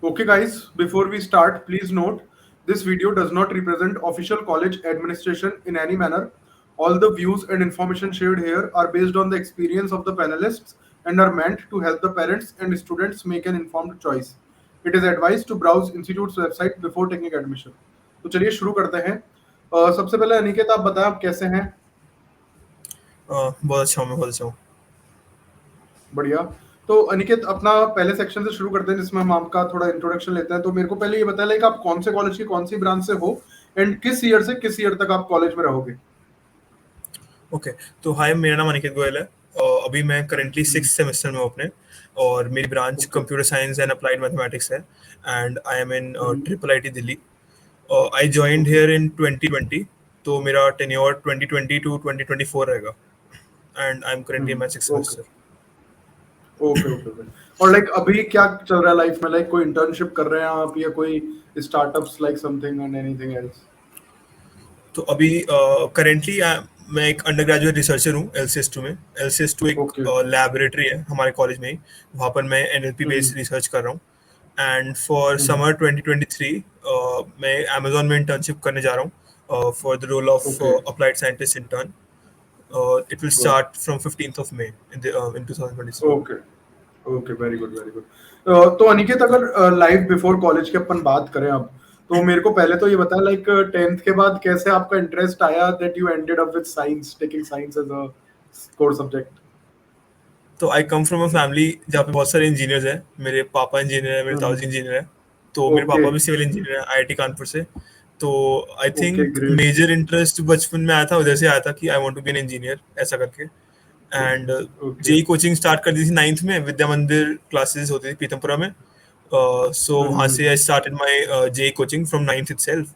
Okay, guys, before we start, please note this video does not represent official college administration in any manner. All the views and information shared here are based on the experience of the panelists and are meant to help the parents and students make an informed choice. It is advised to browse institute's website before taking admission. तो चलिए शुरू करते हैं। सबसे पहले अनिकेत आप बताएं आप कैसे हैं? बहुत अच्छा हूँ मैं बहुत अच्छा हूँ। बढ़िया। तो अनिकेत अपना पहले सेक्शन से शुरू करते हैं जिसमें हम आपका थोड़ा इंट्रोडक्शन लेते हैं। तो मेरे को पहले ये बताया लाइक आप कौन से कॉलेज की कौन सी ब्रांच से हो एंड किस ईयर से किस ईयर तक आप कॉलेज में रहोगे? ओके, तो हाय, मेरा नाम अनिकेत गोयल है। अभी मैं करेंटली 6th सेमेस्टर में हूँ अपने, और मेरी branch okay. Computer science and applied mathematics है, and I am in hmm. Triple I T Delhi. I joined okay. Here in 2020, तो मेरा टेन्योर 2020 टू 2024 रहेगा, and I am currently in my 6th okay semester. Okay okay okay. और like अभी क्या चल रहा है लाइफ में? लाइक कोई इंटर्नशिप कर रहे हैं आप या कोई startups like something and anything else? तो अभी करेंटली मैं एक अंडर ग्रेजुएट रिसर्चर हूँ LCS2 में। LCS2 एक ओके। लैबोरेटरी है हमारे कॉलेज में ही, वहाँ पर मैं NLP बेस्ड रिसर्च कर रहा हूँ। एंड फॉर समर 2023 मैं अमेजोन में इंटर्नशिप करने जा रहा हूँ for the role of okay. Applied scientist intern. It will good. Start from 15th of May in 2023। Okay okay, very good very good. तो अनिकेत अगर लाइफ बिफोर कॉलेज की अपन बात करें अब, तो मेरे को पहले तो ये बताया लाइक 10th के बाद कैसे आपका इंटरेस्ट आया that you ended up with science, taking science as a core subject? तो I come from a family जहाँ पे बहुत सारे इंजीनियर्स हैं। मेरे पापा इंजीनियर है, मेरे ताऊजी इंजीनियर है, तो मेरे ओके पापा भी सिविल इंजीनियर है IIT कानपुर से। तो I okay, think great. Major interest बचपन में आया था, उधर से आया था कि I want to be an engineer ऐसा करके। And okay. JEE coaching start कर दी थी 9th में, विद्या मंदिर क्लासेस होती थी पीतमपुरा में। सो वहाँ से I started my JEE coaching from 9th itself।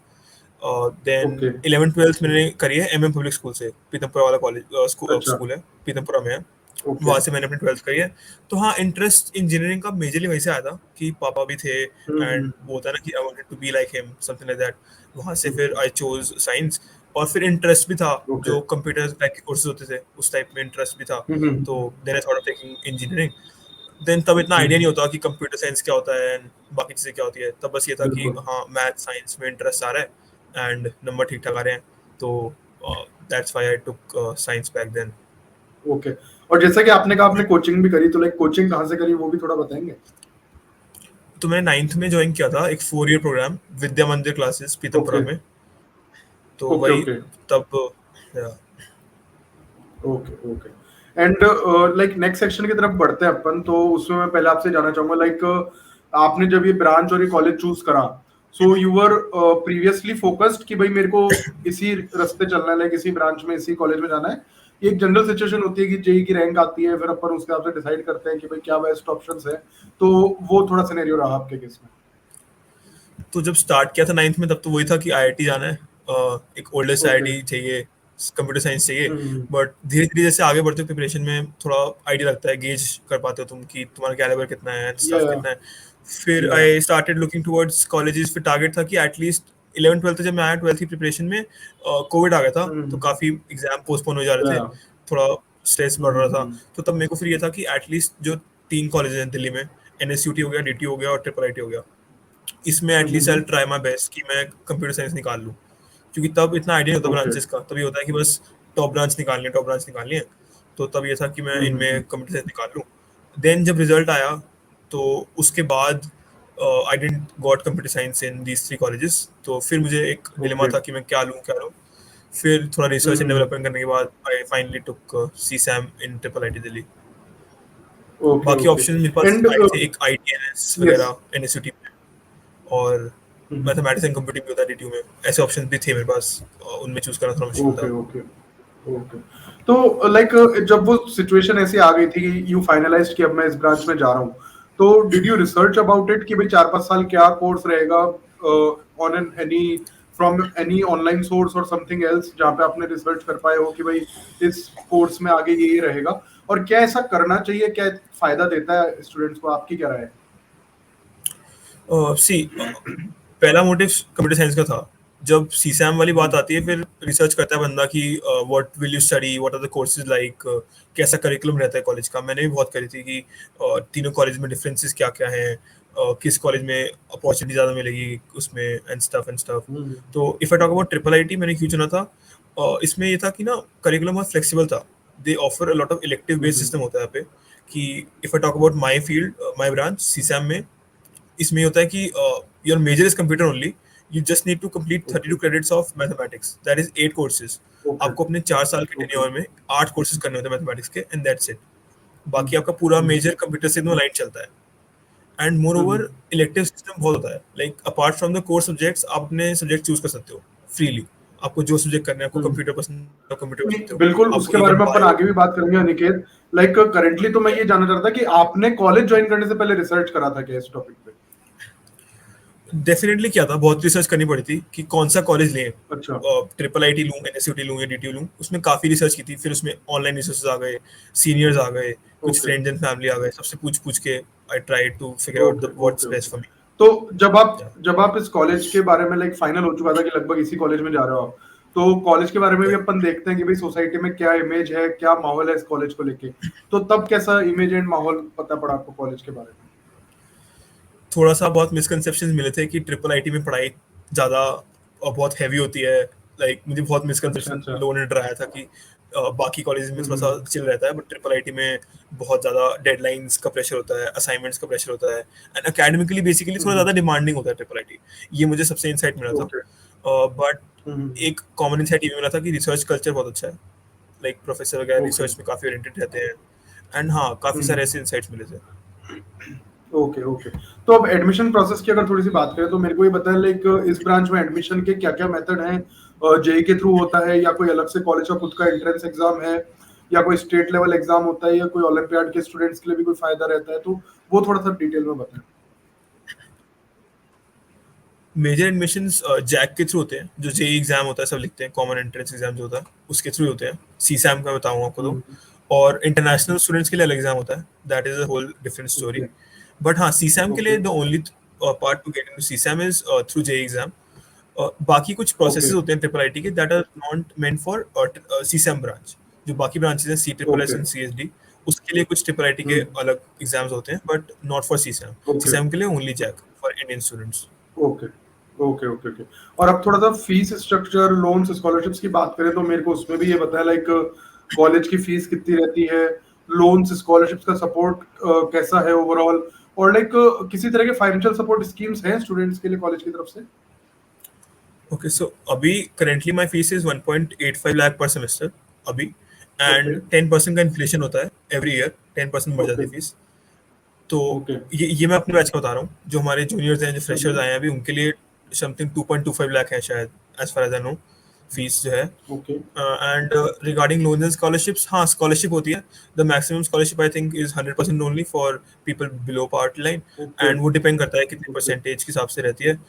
Then okay. 11th 12th मैंने करी है MM पब्लिक स्कूल से, पीतमपुरा वाला कॉलेज अच्छा। स्कूल है, पीतमपुरा में है। ओके। वहाँ से मैंने अपनी 12th करी है। तो हाँ, इंटरेस्ट इंजीनियरिंग का मेजरली वहीं से आया था कि पापा भी थे, एंड वो होता है ना कि I wanted to be like him, something like that. वहाँ से फिर आई चोज साइंस, और फिर इंटरेस्ट भी था, ओके। जो कंप्यूटर टाइप के कोर्सेज होते थे उस टाइप में इंटरेस्ट भी था। तो then I thought of taking engineering. Then तब इतना आइडिया नहीं होता कि कंप्यूटर साइंस क्या होता है एंड बाकी चीज़ें क्या होती है। तब बस ये था कि बिल्कुल। हाँ, मैथ साइंस में इंटरेस्ट आ रहा है एंड नंबर ठीक ठाक आ रहे हैं, तो that's why I took science back then. Okay. और जैसा कि आपने कहा आपने कोचिंग भी करी, तो लाइक कोचिंग कहाँ से करी वो भी थोड़ा बताएंगे? तो मैंने 9th में ज्वाइन किया था एक 4 year प्रोग्राम, विद्या मंदिर क्लासेस पीतमपुरा ओके में। तो ओके वही ओके तब yeah. Okay okay. And like next section की तरफ बढ़ते हैं अपन। तो उसमें मैं पहले आपसे जानना चाहूंगा लाइक आपने जब ये ब्रांच और ये कॉलेज चूज करा, so you were previously focused कि भाई मेरे को इसी रास्ते चलना है, लाइक इसी ब्रांच में इसी कॉलेज में जाना है? एक जनरल सिचुएशन होती है कि जेई की रैंक आती है, फिर अपन उसके हिसाब से डिसाइड करते हैं कि भाई क्या बेस्ट ऑप्शंस है। तो वो थोड़ा सिनेरियो रहा आपके केस में? तो जब स्टार्ट किया था 9th में, तब तो वही था कि IIT जाना है, एक ओल्डेस्ट ओके। IIT चाहिए, कंप्यूटर साइंस चाहिए। बट धीरे धीरे जैसे आगे बढ़ते हो प्रिपरेशन में, थोड़ा आइडिया लगता है, गेज कर पाते हो तुम कि तुम्हारा कैलिबर कितना है, या स्टफ कितना है। फिर या I started looking towards colleges. फिर टारगेट था कि एटलीस्ट 11th 12th जब मैं आया 12th की प्रिपरेशन में, कोविड आ गया था, तो काफ़ी एग्जाम पोस्टपोन हो जा रहे थे, या थोड़ा स्ट्रेस बढ़ रहा था। तो तब मेरे को फिर ये था कि एटलीस्ट जो 3 कॉलेज हैं दिल्ली में, NSUT हो गया, DT हो गया और IIIT हो गया, इसमें at least I try my best कि मैं कंप्यूटर साइंस निकाल लूँ। क्योंकि तब इतना आइडिया नहीं होता ओके। ब्रांचेस का, तभी होता है कि बस टॉप ब्रांच निकालनी है। तो तब ये था कि मैं इनमें कंप्यूटर साइंस निकाल लूँ। देन जब रिजल्ट आया, तो उसके बाद I didn't got computer science in these 3 colleges. तो फिर मुझे एक डिलेमा ओके। था कि मैं क्या लूँ। फिर थोड़ा रिसर्च एंड डेवलपमेंट करने के बाद I finally took CSAM in IIIT Delhi. Okay बाकी ओके। ऑप्शन मेरे पास एंड आए थे, एक ITNS यस। वगैरह NSUT में, और मैथमेटिक्स एंड कंप्यूटिंग भी होता है DTU में। ऐसे ऑप्शन भी थे मेरे पास, उनमें चूज करना थोड़ा मुश्किल ओके था। Okay okay. तो लाइक जब वो सिचुएशन ऐसी आ गई थी कि यू फाइनलाइज्ड कि अब मैं इस ब्रांच में जा रहा हूँ, तो did you research about it कि भाई 4-5 साल क्या कोर्स रहेगा on an any from any online source और समथिंग एल्स जहाँ पे आपने रिसर्च कर पाए हो कि भाई इस कोर्स में आगे ये रहेगा? और क्या ऐसा करना चाहिए, क्या फायदा देता है स्टूडेंट्स को? आपकी क्या राय है? सी, पहला मोटिव कंप्यूटर साइंस का था जब सीसैम वाली बात आती है फिर रिसर्च करता है बंदा कि what will you study, what are the courses like, कैसा करिकुलम रहता है कॉलेज का। मैंने भी बहुत करी थी कि तीनों कॉलेज में डिफरेंसेस क्या क्या हैं, किस कॉलेज में अपॉर्चुनिटी ज़्यादा मिलेगी उसमें, एंड स्टफ। तो if I talk about triple IT मैंने क्यों चुना था, इसमें ये था कि ना करिकुलम बहुत फ्लेक्सिबल था। They offer a lot of elective based system होता है यहाँ पे, कि if I talk about my field, my branch CSAM में, इसमें होता है कि your major is computer only, you just need to complete 32 credits of mathematics, that is 8 courses. Okay आपको अपने 4 साल के टेन्योर में 8 कोर्सेज करने होते हैं मैथमेटिक्स के, एंड दैट्स इट। बाकी आपका पूरा मेजर कंप्यूटर से एकदम लाइन चलता है। And more over elective system बहुत होता है, like apart from the core subjects आप अपने सब्जेक्ट चूज कर सकते हो फ्रीली। आपको जो सब्जेक्ट करना है, आपको कंप्यूटर पसंद है कंप्यूटर कर सकते हो, बिल्कुल, आपको उसके बारे इवन में अपन बायो। आगे भी बात करेंगे अनिकेत। लाइक करेंटली तो मैं ये जानना चाहता था कि आपने कॉलेज ज्वाइन करने से पहले रिसर्च करा था क्या इस टॉपिक पे? डेफिनेटली किया था, बहुत रिसर्च करनी पड़ी थी कि कौन सा कॉलेज लें, अच्छा। ट्रिपल आईटी लूँ, एनएसयूटी लूँ या डीटीयू लूँ। उसमें काफ़ी रिसर्च की थी, फिर उसमें ऑनलाइन रिसोर्सेज आ गए, सीनियर्स आ गए, कुछ ओके फ्रेंड्स एंड फैमिली आ गए, सबसे पूछ पूछ के I try to figure out okay the okay what's okay. Best for me. तो जब आप इस कॉलेज के बारे में लाइक फाइनल हो चुका था कि लगभग इसी कॉलेज में जा रहे हो आप, तो कॉलेज के बारे में भी अपन देखते हैं कि भाई सोसाइटी में क्या इमेज है, क्या माहौल है इस कॉलेज को लेके। तो तब कैसा इमेज एंड माहौल पता पड़ा आपको कॉलेज के बारे में? थोड़ा सा बहुत मिसकंसेप्शंस मिले थे कि ट्रिपल आईटी में पढ़ाई ज़्यादा और बहुत हैवी होती है। लाइक मुझे बहुत अच्छा मिसकंसेप्शन अच्छा। लोगों ने डराया था कि बाकी कॉलेज में थोड़ा सा हम्म। चिल रहता है, बट ट्रिपल आईटी में बहुत ज़्यादा डेडलाइंस का प्रेशर होता है, असाइनमेंट्स का प्रेशर होता है, एंड अकेडमिकली बेसिकली थोड़ा ज़्यादा डिमांडिंग होता है ट्रिपल आईटी। ये मुझे सबसे इंसाइट मिला था। ओके। बट हम्म। एक कॉमन इंसाइट ये भी मिला था कि रिसर्च कल्चर बहुत अच्छा है, लाइक प्रोफेसर वगैरह ओके। रिसर्च में काफ़ी ओरिएंटेड रहते हैं। एंड हाँ, काफ़ी सारे हम्म। ऐसे इंसाइट्स मिले थे। Okay okay. तो अब एडमिशन प्रोसेस की अगर थोड़ी सी बात करें तो मेरे को ये बताएं लाइक इस ब्रांच में एडमिशन के क्या क्या मेथड हैं? जेई के थ्रू होता है या कोई अलग से कॉलेज का खुद का एंट्रेंस एग्जाम है, या कोई स्टेट लेवल एग्जाम होता है, या कोई ओलंपियाड के स्टूडेंट्स के लिए भी कोई फायदा रहता है? तो वो थोड़ा सा डिटेल में बताएं। मेजर एडमिशंस जैक के थ्रू होते हैं, जो जेई एग्जाम होता है सब लिखते हैं, कॉमन एंट्रेंस एग्जाम जो होता है उसके थ्रू होते हैं। सीसैम का बताऊँ आपको तो, हम्म। और इंटरनेशनल स्टूडेंट्स के लिए अलग एग्जाम होता है, that is a whole different story. Okay but हाँ, सीसैम के ओके लिए the only part to get into CSAM is through JEE exam. बाकी कुछ ओके प्रोसेसेस होते हैं ट्रिपल आईटी के that are not meant for CSAM branch. जो बाकी ब्रांचेस हैं, C triple S okay. And CSD, उसके लिए कुछ ट्रिपल आईटी के अलग एग्जाम्स होते हैं, बट नॉट फॉर सीसैम। ओके सीसैम के लिए only JAC for Indian students. Okay okay okay okay. और अब थोड़ा सा फीस स्ट्रक्चर, लोन्स, स्कॉलरशिप्स की बात करें तो मेरे को उसमें भी ये बताया लाइक कॉलेज की फीस कितनी रहती है, लोन्स स्कॉलरशिप्स का सपोर्ट कैसा है ओवरऑल, और लाइक किसी तरह के फाइनेंशियल सपोर्ट स्कीम्स हैं स्टूडेंट्स के लिए कॉलेज की तरफ से? Okay, so अभी currently my fees is 1.85 lakh per semester अभी, ओके and 10% का इन्फ्लेशन होता है every year, 10% बढ़ जाती ओके है फीस। तो ओके। ये मैं अपने बैच का बता रहा हूँ, जो हमारे जूनियर्स हैं, जो फ्रेशर्स आए हैं अभी, उनके लिए समथिंग 2.25 लाख है शायद, as far as I know, fees जो है। Okay and regarding loans and scholarships, हाँ स्कॉलरशिप होती है। The maximum scholarship I think is 100% only for people below poverty line, okay and वो डिपेंड करता है कितने ओके परसेंटेज के हिसाब से रहती है।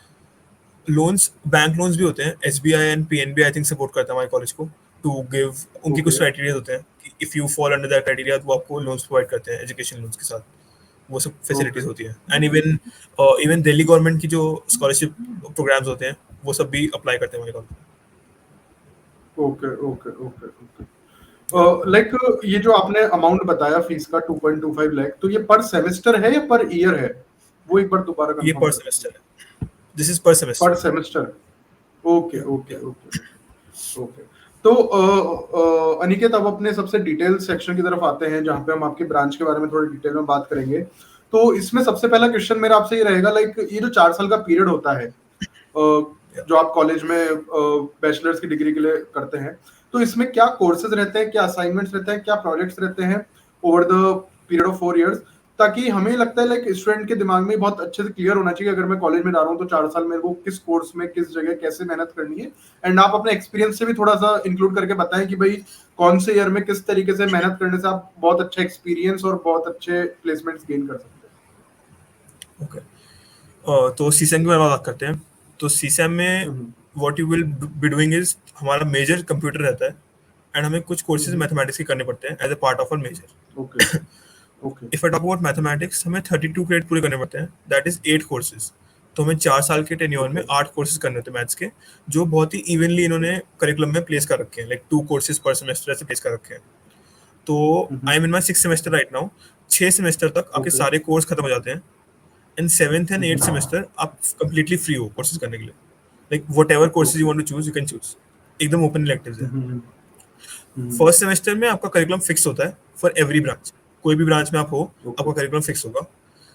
लोन्स, बैंक लोन्स भी होते हैं, SBI and PNB I think support करता है हमारे कॉलेज को टू गिव। उनकी कुछ ओके क्राइटेरिया होते हैं कि if you fall under that criteria तो वो आपको लोन्स प्रोवाइड करते हैं, एजुकेशन लोन्स के साथ वो सब ओके फैसिलिटीज होती हैं। And even even Delhi government की जो स्कॉलरशिप प्रोग्राम्स होते हैं वो सब भी अप्लाई करते हैं हमारे college. Okay okay okay okay. Like ये जो आपने अमाउंट बताया फीस का 2.25 लाख, तो ये पर सेमेस्टर है या पर ईयर है? वो एक बार दोबारा ये कंफर्म पर कर दीजिए। सेमेस्टर है, दिस इज पर पर सेमेस्टर। सेमेस्टर। ओके या ओके ओके ओके। तो अनिकेत, अब अपने सबसे डिटेल सेक्शन की तरफ आते हैं जहाँ पे हम आपके ब्रांच के बारे में थोड़ी डिटेल में बात करेंगे। तो इसमें सबसे पहला क्वेश्चन मेरा आपसे ये रहेगा लाइक ये जो 4 साल का पीरियड होता है जो आप कॉलेज में बैचलर्स की डिग्री के लिए करते हैं, तो इसमें क्या कोर्सेज रहते हैं, क्या असाइनमेंट्स रहते हैं, क्या प्रोजेक्ट्स रहते हैं over the period of 4 years? ताकि हमें लगता है लाइक स्टूडेंट के दिमाग में बहुत अच्छे से क्लियर होना चाहिए अगर मैं कॉलेज में जा रहा हूँ तो 4 साल मेरे को किस कोर्स में किस जगह कैसे मेहनत करनी है। एंड आप अपने एक्सपीरियंस से भी थोड़ा सा इंक्लूड करके बताएं कि भाई कौन से ईयर में किस तरीके से मेहनत करने से आप बहुत अच्छा एक्सपीरियंस और बहुत अच्छे प्लेसमेंट्स गेन कर सकते ओके। तो सीसैम की बात करते हैं। तो सीसैम में हैं। What you will be doing is, हमारा मेजर कंप्यूटर रहता है, एंड हमें कुछ कोर्सेज मैथमेटिक्स के करने पड़ते हैं as a part of our okay major. Okay if I talk about mathematics, हमें 32 क्रेडिट पूरे करने पड़ते हैं, दैट इज 8 कोर्सेज। तो हमें 4 साल के टेन्योर में 8 कोर्सेज करने होते हैं मैथ्स के, जो बहुत ही इवनली इन्होंने करिकुलम में प्लेस कर रखे हैं, लाइक 2 कोर्सेज पर सेमेस्टर ऐसे प्लेस कर रखे हैं। तो I am in my 6th semester right now. 6 semester तक आपके ओके। सारे कोर्स खत्म हो जाते हैं, and 7th and 8th semester आप कंप्लीटली फ्री हो कोर्सेज करने के लिए, like whatever courses you want to choose you can choose, एकदम ओपन इलेक्टिव्स है। फर्स्ट सेमेस्टर में आपका करिकुलम फिक्स होता है फॉर एवरी ब्रांच, कोई भी ब्रांच में आप हो आपका करिकुलम फिक्स होगा।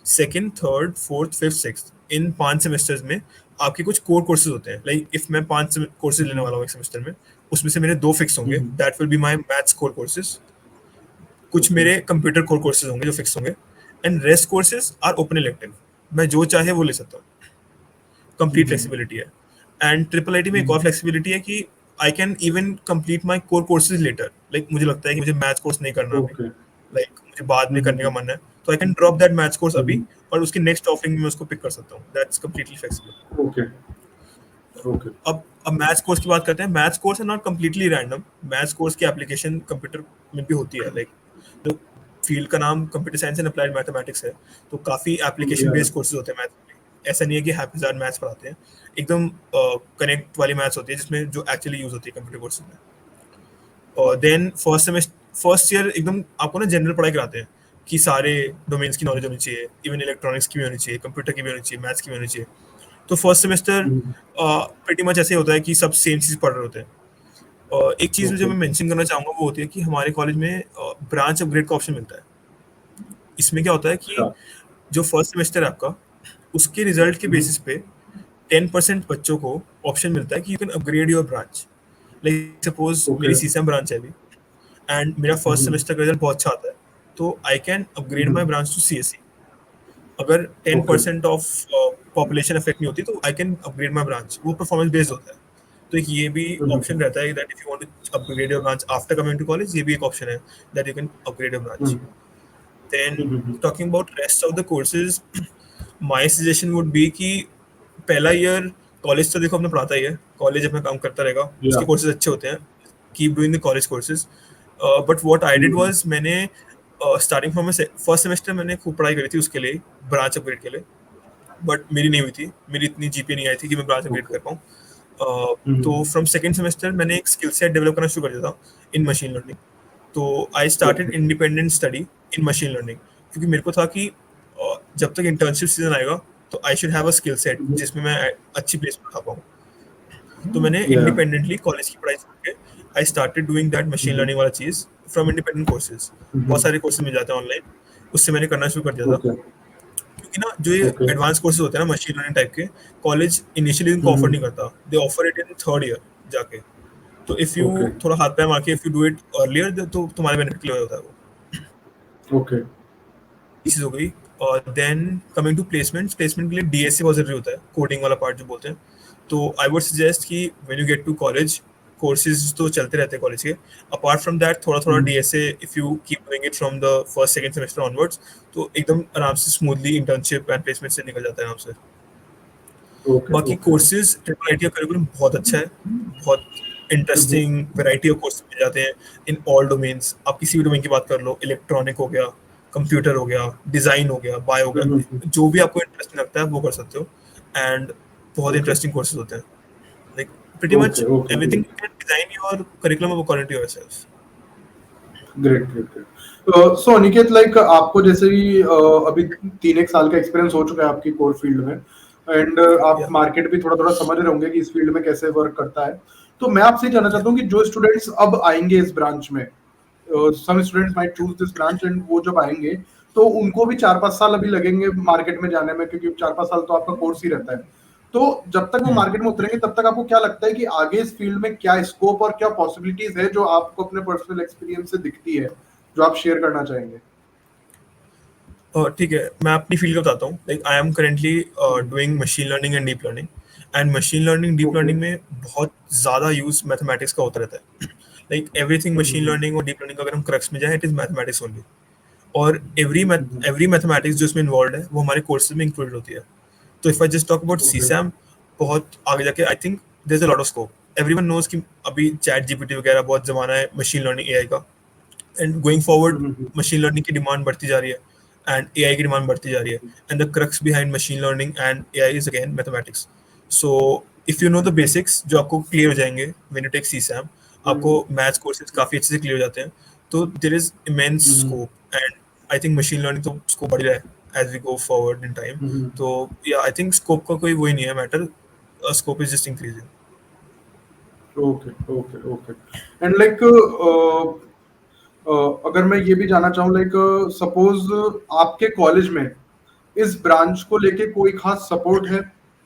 Second, third, fourth, fifth, sixth, in 5 semesters में आपके कुछ कोर कोर्सेज होते हैं। लाइक इफ मैं 5 कोर्सेज लेने वाला हूँ एक सेमेस्टर में, उसमें से मेरे 2 फिक्स होंगे, that will be my maths core courses. कुछ मेरे कंप्यूटर कोर कोर्सेज होंगे जो फिक्स होंगे, and rest courses are open elective, मैं जो चाहे वो ले सकता हूँ, कंप्लीट फ्लेक्सिबिलिटी है। एंड ट्रिपल आईटी में एक और फ्लेक्सिबिलिटी है कि I can even complete my core courses later. लाइक मुझे लगता है कि मुझे मैथ्स कोर्स नहीं करना अभी, ओके। लाइक मुझे बाद में करने का मन है, तो I can drop that maths course अभी और उसकी नेक्स्ट ऑफरिंग में उसको पिक कर सकता हूँ। That's completely flexible. Okay. Okay. अब मैथ्स कोर्स की बात करते हैं। मैथ्स कोर्स है not completely random, maths course की एप्लीकेशन कंप्यूटर में भी होती है। लाइक जो फील्ड का नाम computer science and applied mathematics है, तो काफ़ी एप्लीकेशन बेस्ड कोर्सेज होते हैं मैथ्स में। ऐसा नहीं है कि हैप्पीजार्ड मैथ्स पढ़ाते हैं, एकदम कनेक्ट वाली मैथ्स होती है जिसमें जो एक्चुअली यूज होती है कंप्यूटर कोर्स में। और देन फर्स्ट ईयर एकदम आपको ना जनरल पढ़ाई कराते हैं कि सारे डोमेन्स की नॉलेज होनी चाहिए, इवन इलेक्ट्रॉनिक्स की भी होनी चाहिए, कंप्यूटर की भी होनी चाहिए, मैथ्स की भी होनी चाहिए। तो फर्स्ट सेमेस्टर प्रीटी मच ऐसे होता है कि सब सेम चीज़ पढ़ रहे होते हैं। एक चीज़ जो मैं मेंशन करना चाहूँगा वो होती है कि हमारे कॉलेज में ब्रांच अपग्रेड का ऑप्शन मिलता है। इसमें क्या होता है कि जो फर्स्ट सेमेस्टर है आपका, उसके रिजल्ट के बेसिस पे 10% बच्चों को ऑप्शन मिलता है कि you can upgrade your branch. Like suppose मेरी सीसम ब्रांच है अभी, एंड मेरा फर्स्ट सेमेस्टर का रिजल्ट बहुत अच्छा आता है, तो I can upgrade my branch to CSC. अगर 10% ऑफ पॉपुलेशन अफेक्ट नहीं होती तो I can upgrade my branch, वो परफॉर्मेंस बेस्ड होता है। तो एक ये भी ऑप्शन रहता है that if you want to upgrade your branch after coming to college, ये भी एक ऑप्शन है that you can upgrade your branch. Then talking about rest of the courses, my suggestion would B कि पहला year college तो देखो अपना पढ़ाता ही है, कॉलेज अपना काम करता रहेगा, उसके कोर्सेज अच्छे होते हैं, keep doing the college courses. But what I did was, मैंने स्टार्टिंग फ्रॉम फर्स्ट सेमेस्टर मैंने खूब पढ़ाई करी थी उसके लिए, ब्रांच अपग्रेड के लिए, बट मेरी नहीं हुई थी, मेरी इतनी जीपीए नहीं आई थी कि मैं ब्रांच अपग्रेड कर पाऊँ। तो फ्रॉम सेकेंड सेमेस्टर मैंने एक स्किल सेट डेवलप करना शुरू कर दिया था इन मशीन लर्निंग। तो I started independent study in machine learning, क्योंकि मेरे को था कि जब तक इंटर्नशिप सीजन आएगा तो I should have a skill set जिसमें मैं अच्छी प्लेसमेंट आ पाऊँ। तो मैंने इंडिपेंडेंटली कॉलेज की पढ़ाई छोड़ के I started doing that machine learning वाला चीज़ फ्रॉम इंडिपेंडेंट कोर्सेज। बहुत सारे कोर्सेज मिल जाते हैं ऑनलाइन, उससे मैंने करना शुरू कर दिया था। क्योंकि ना जो ये एडवांस कोर्सेज होते हैं ना मशीन लर्निंग टाइप के, कॉलेज इनिशियली इनको ऑफर नहीं करता, दे offer it in third year जाके। तो इफ यू थोड़ा हाथ पैर मार के if you do it earlier तो तुम्हारे बेनिफिट के लिए होता है वो। ओके। चीज हो गई। और देन कमिंग टू प्लेसमेंट के लिए डीएसए बहुत जरूरी होता है, कोडिंग वाला पार्ट जो बोलते हैं। तो आई वुड सजेस्ट कि when you get to college, courses तो चलते रहते हैं कॉलेज के, अपार्ट फ्रॉम दैट थोड़ा थोड़ा DSA if you keep doing it from the first second semester onwards, तो एकदम आराम से स्मूथली इंटर्नशिप एंड प्लेसमेंट से निकल जाता है आराम से। बाकी कोर्सेज ट्रिपल आईटी का करिकुलम बहुत अच्छा है, बहुत इंटरेस्टिंग वैरायटी ऑफ कोर्सेज मिल जाते हैं इन ऑल डोमेन्स। आप किसी भी डोमेन की बात कर लो, इलेक्ट्रॉनिक हो गया, कंप्यूटर हो गया, डिजाइन हो गया, बायो हो गया, जो भी आपको इंटरेस्टिंग लगता है वो कर सकते हो। एंड बहुत इंटरेस्टिंग कोर्सेज होते हैं, like pretty much everything you can design your curriculum according to yourself. Great great great. So Aniket, like आपको जैसे भी अभी 3-1 साल का एक्सपीरियंस हो चुका है आपकी कोर फील्ड में, एंड आप मार्केट भी थोड़ा थोड़ा समझ रहे होंगे कि इस फील्ड में कैसे वर्क करता है। तो मैं आपसे जानना चाहता हूँ कि जो स्टूडेंट्स अब आएंगे इस ब्रांच में, some students might choose this branch, and वो जब आएंगे तो उनको भी 4-5 साल अभी लगेंगे मार्केट में जाने में, क्योंकि 4-5 साल तो आपका कोर्स ही रहता है। तो जब तक वो मार्केट में उतरेंगे तब तक आपको क्या लगता है कि आगे इस फील्ड में क्या स्कोप और क्या पॉसिबिलिटीज है जो आपको अपने पर्सनल एक्सपीरियंस से दिखती है, जो आप शेयर करना चाहेंगे? ठीक है, मैं अपनी फील्ड का बताता हूँ। Like I am currently doing machine learning and deep learning, and machine learning deep learning में बहुत ज़्यादा यूज मैथमेटिक्स का होता रहता है। लाइक एवरीथिंग मशीन लर्निंग और डीप लर्निंग का अगर हम क्रक्स में जाए, इट इज़ मैथमेटिक्स ओनली। और एवरी मैथमेटिक्स जो इसमें इन्वॉल्व है वो हमारे कोर्सेज में इंक्लूडेड होती है। तो if I just talk about CSAM, बहुत आगे जाके I think there is a lot of scope. Everyone knows कि अभी चैट जीपीटी वगैरह बहुत ज़माना है मशीन लर्निंग एआई का, and going forward machine learning की डिमांड बढ़ती जा रही है। एंड एआई की डिमांड बढ़ती जा रही है, and the crux behind machine learning and AI is again mathematics. So if you know the basics जो आपको क्लियर हो जाएंगे व्हेन यू टेक सीसैम, आपको मैथ्स कोर्सेज काफी अच्छे से क्लियर हो जाते हैं, तो there is immense scope, and I think machine learning तो स्कोप बढ़ रहा है as we go forward in time. तो या आई थिंक स्कोप का कोई वही नहीं है matter, scope is just increasing. Okay okay okay. And like अगर मैं ये भी जानना चाहूँ, लाइक सपोज आपके कॉलेज में इस ब्रांच को लेके कोई खास सपोर्ट है,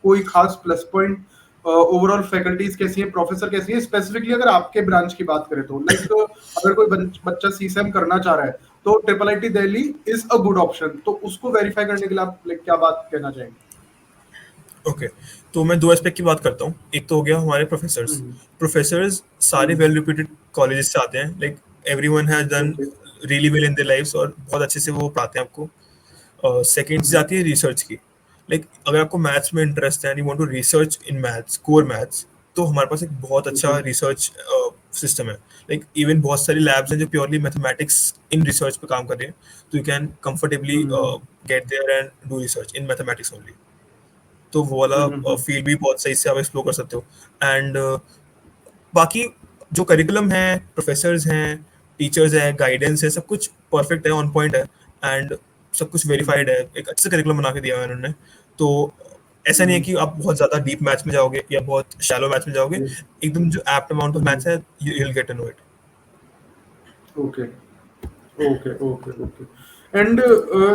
कोई खास प्लस पॉइंट, ओवरऑल फैकल्टीज कैसी हैं, प्रोफेसर कैसी हैं, स्पेसिफिकली अगर आपके ब्रांच की बात करें तो लाइक अगर कोई बच्चा सीसैम करना चाह रहा है तो triple IT Delhi is a good option, तो उसको वेरीफाई करने के लिए आप लाइक क्या बात कहना चाहेंगे? ओके, तो मैं दो एस्पेक्ट की बात करता हूँ. एक तो हो गया हमारे प्रोफेसर्स सारे वेल रिप्यूटेड कॉलेजेस से आते हैं, like everyone has done okay. Really well in their lives और बहुत अच्छे से वो पढ़ाते हैं आपको. सेकेंड चीज आती है रिसर्च की. लाइक अगर आपको मैथ्स में इंटरेस्ट है and you want to research in maths, core maths, तो हमारे पास एक बहुत अच्छा रिसर्च सिस्टम है. लाइक इवन बहुत सारी लैब्स हैं जो प्योरली मैथमेटिक्स इन रिसर्च पे काम कर रहे हैं, तो you can comfortably get there and do research in mathematics only. तो वो वाला फील्ड भी बहुत सही से आप एक्सप्लोर कर सकते हो. एंड बाकी जो करिकुलम है, प्रोफेसर्स हैं, टीचर्स हैं, गाइडेंस है, सब कुछ परफेक्ट है, ऑन पॉइंट है, एंड सब कुछ वेरीफाइड है. एक अच्छे से करिकुलम बना के दिया है उन्होंने. तो ऐसा नहीं है कि आप बहुत ज़्यादा डीप मैथ्स में जाओगे या बहुत शैलो मैथ्स में जाओगे. एकदम जो एप्ट अमाउंट ऑफ मैथ्स है, you will get to know it. Okay okay okay okay. And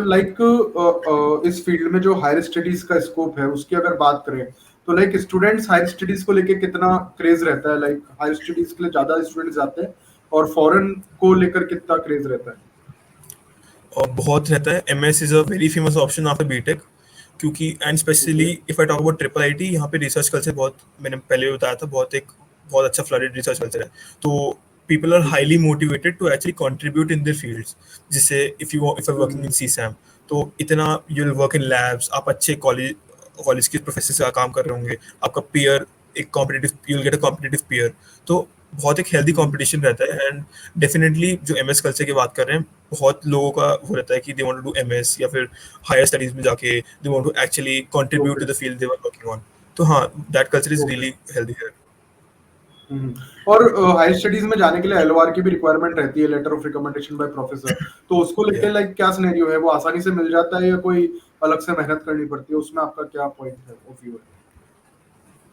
like इस फील्ड में जो हायर स्टडीज का स्कोप है उसकी अगर बात करें तो लाइक स्टूडेंट्स हायर स्टडीज को लेके कितना क्रेज रहता है, लाइक हायर स्टडीज के लिए ज्यादा स्टूडेंट्स जाते हैं और फॉरेन को लेकर कितना क्रेज रहता है? और बहुत रहता है. MS is a very famous option after BTech, क्योंकि and specially if I talk about triple IT, यहाँ पे रिसर्च कल्चर बहुत, मैंने पहले भी बताया था, बहुत अच्छा फ्लडेड रिसर्च कल्चर है. तो people are highly motivated to actually contribute in their fields. जिससे if you're working in CSAM, तो इतना you'll work in labs, आप अच्छे कॉलेज के प्रोफेसर से काम कर रहे होंगे, आपका पीयर एक competitive, you'll get a competitive peer. तो बहुत एक हेल्दी कंपटीशन रहता है. एंड डेफिनेटली जो एमएस कल्चर की बात कर रहे हैं, बहुत लोगों का वो रहता है कि they want to do MS या फिर हायर स्टडीज में जाके they want to actually contribute to the field they were working on. तो हाँ, that culture is really healthy है. और हायर स्टडीज में जाने के लिए एलओआर की भी रिक्वायरमेंट रहती है, letter of recommendation by professor, तो उसको लेके लाइक क्या सिनेरियो है, वो आसानी से मिल जाता है या कोई अलग से मेहनत करनी पड़ती है, उसमें आपका क्या पॉइंट है ऑफ व्यू है?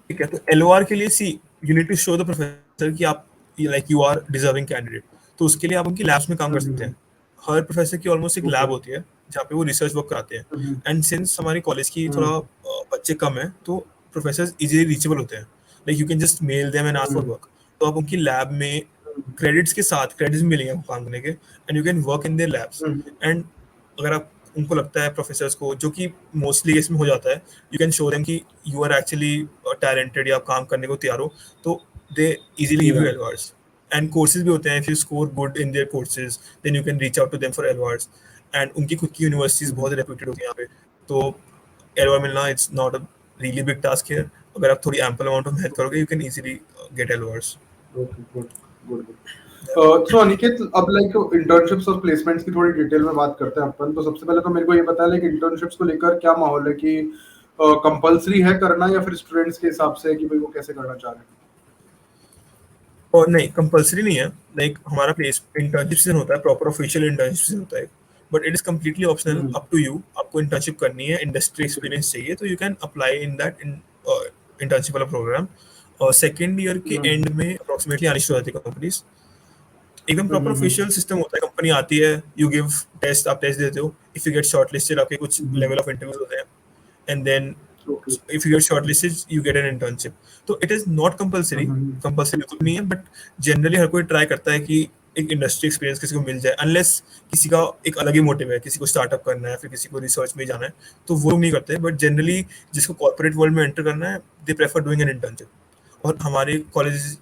ठीक है, तो एलओआर के लिए see you need to show the professor कि आप like you are deserving candidate. तो उसके लिए आप उनकी लैब्स में काम कर सकते हैं. हर प्रोफेसर की ऑलमोस्ट एक लैब होती है जहाँ पे वो रिसर्च वर्क कराते हैं. एंड सिंस हमारी कॉलेज की थोड़ा बच्चे कम है, तो प्रोफेसर इजीली रीचेबल होते हैं. Like you can just mail them and ask for work. तो आप उनकी लैब में क्रेडिट्स के साथ, क्रेडिट्स मिलेंगे आपको काम करने के, and you can work in their labs. And अगर आप उनको लगता है प्रोफेसर्स को, जो कि मोस्टली इसमें हो जाता है, यू कैन शो देम कि यू आर एक्चुअली टैलेंटेड या आप काम करने को तैयार हो, तो they easily give you LORs. And courses भी होते हैं, if you score good in their courses then you can reach out to them for LORs. And उनकी खुद की यूनिवर्सिटीज बहुत रेप्यूटेड होती हैं यहाँ पे, तो एलओआर मिलना it's not a really big task here. अगर आप थोड़ी एम्पल अमाउंट ऑफ मेहनत करोगे, you can easily get LORs. Okay, good good. So Aniket, अब लाइक इंटर्नशिप्स और प्लेसमेंट्स की थोड़ी डिटेल में बात करते हैं अपन. तो सबसे पहले तो मेरे को ये बताया लाइक इंटर्नशिप्स को लेकर क्या माहौल है, कि कंपलसरी है करना या फिर स्टूडेंट्स के हिसाब से है कि भाई वो कैसे करना चाह रहे हैं? और नहीं, कंपलसरी नहीं है. लाइक हमारा प्लेस इंटर्नशिप सीजन होता है, प्रॉपर ऑफिशियल इंटर्नशिप सीजन होता है, but it is completely optional, up to you. आपको इंटर्नशिप करनी है, इंडस्ट्री एक्सपीरियंस चाहिए, तो you can apply in that internship वाला प्रोग्राम. और सेकेंड ईयर के एंड में अप्रोक्सीमेटली आनी शुरू होती है कंपनीज. एकदम प्रॉपर ऑफिशियल सिस्टम होता है. कंपनी आती है, यू गिव टेस्ट, आप टेस्ट देते हो, इफ यू गेट शॉर्टलिस्टेड आपके कुछ लेवल ऑफ इंटरव्यूज होते हैं, and then if you get shortlisted you get an internship. तो it is not compulsory, बिल्कुल नहीं है, बट जनरली हर कोई ट्राई करता है कि एक इंडस्ट्री एक्सपीरियंस किसी को मिल जाए, अनलेस किसी का एक अलग ही मोटिव है, किसी को स्टार्टअप करना है, फिर किसी को रिसर्च में जाना है, तो वो लोग नहीं करते. बट जनरली जिसको कॉर्पोरेट वर्ल्ड में एंटर करना है, they prefer doing an internship. और हमारे कॉलेज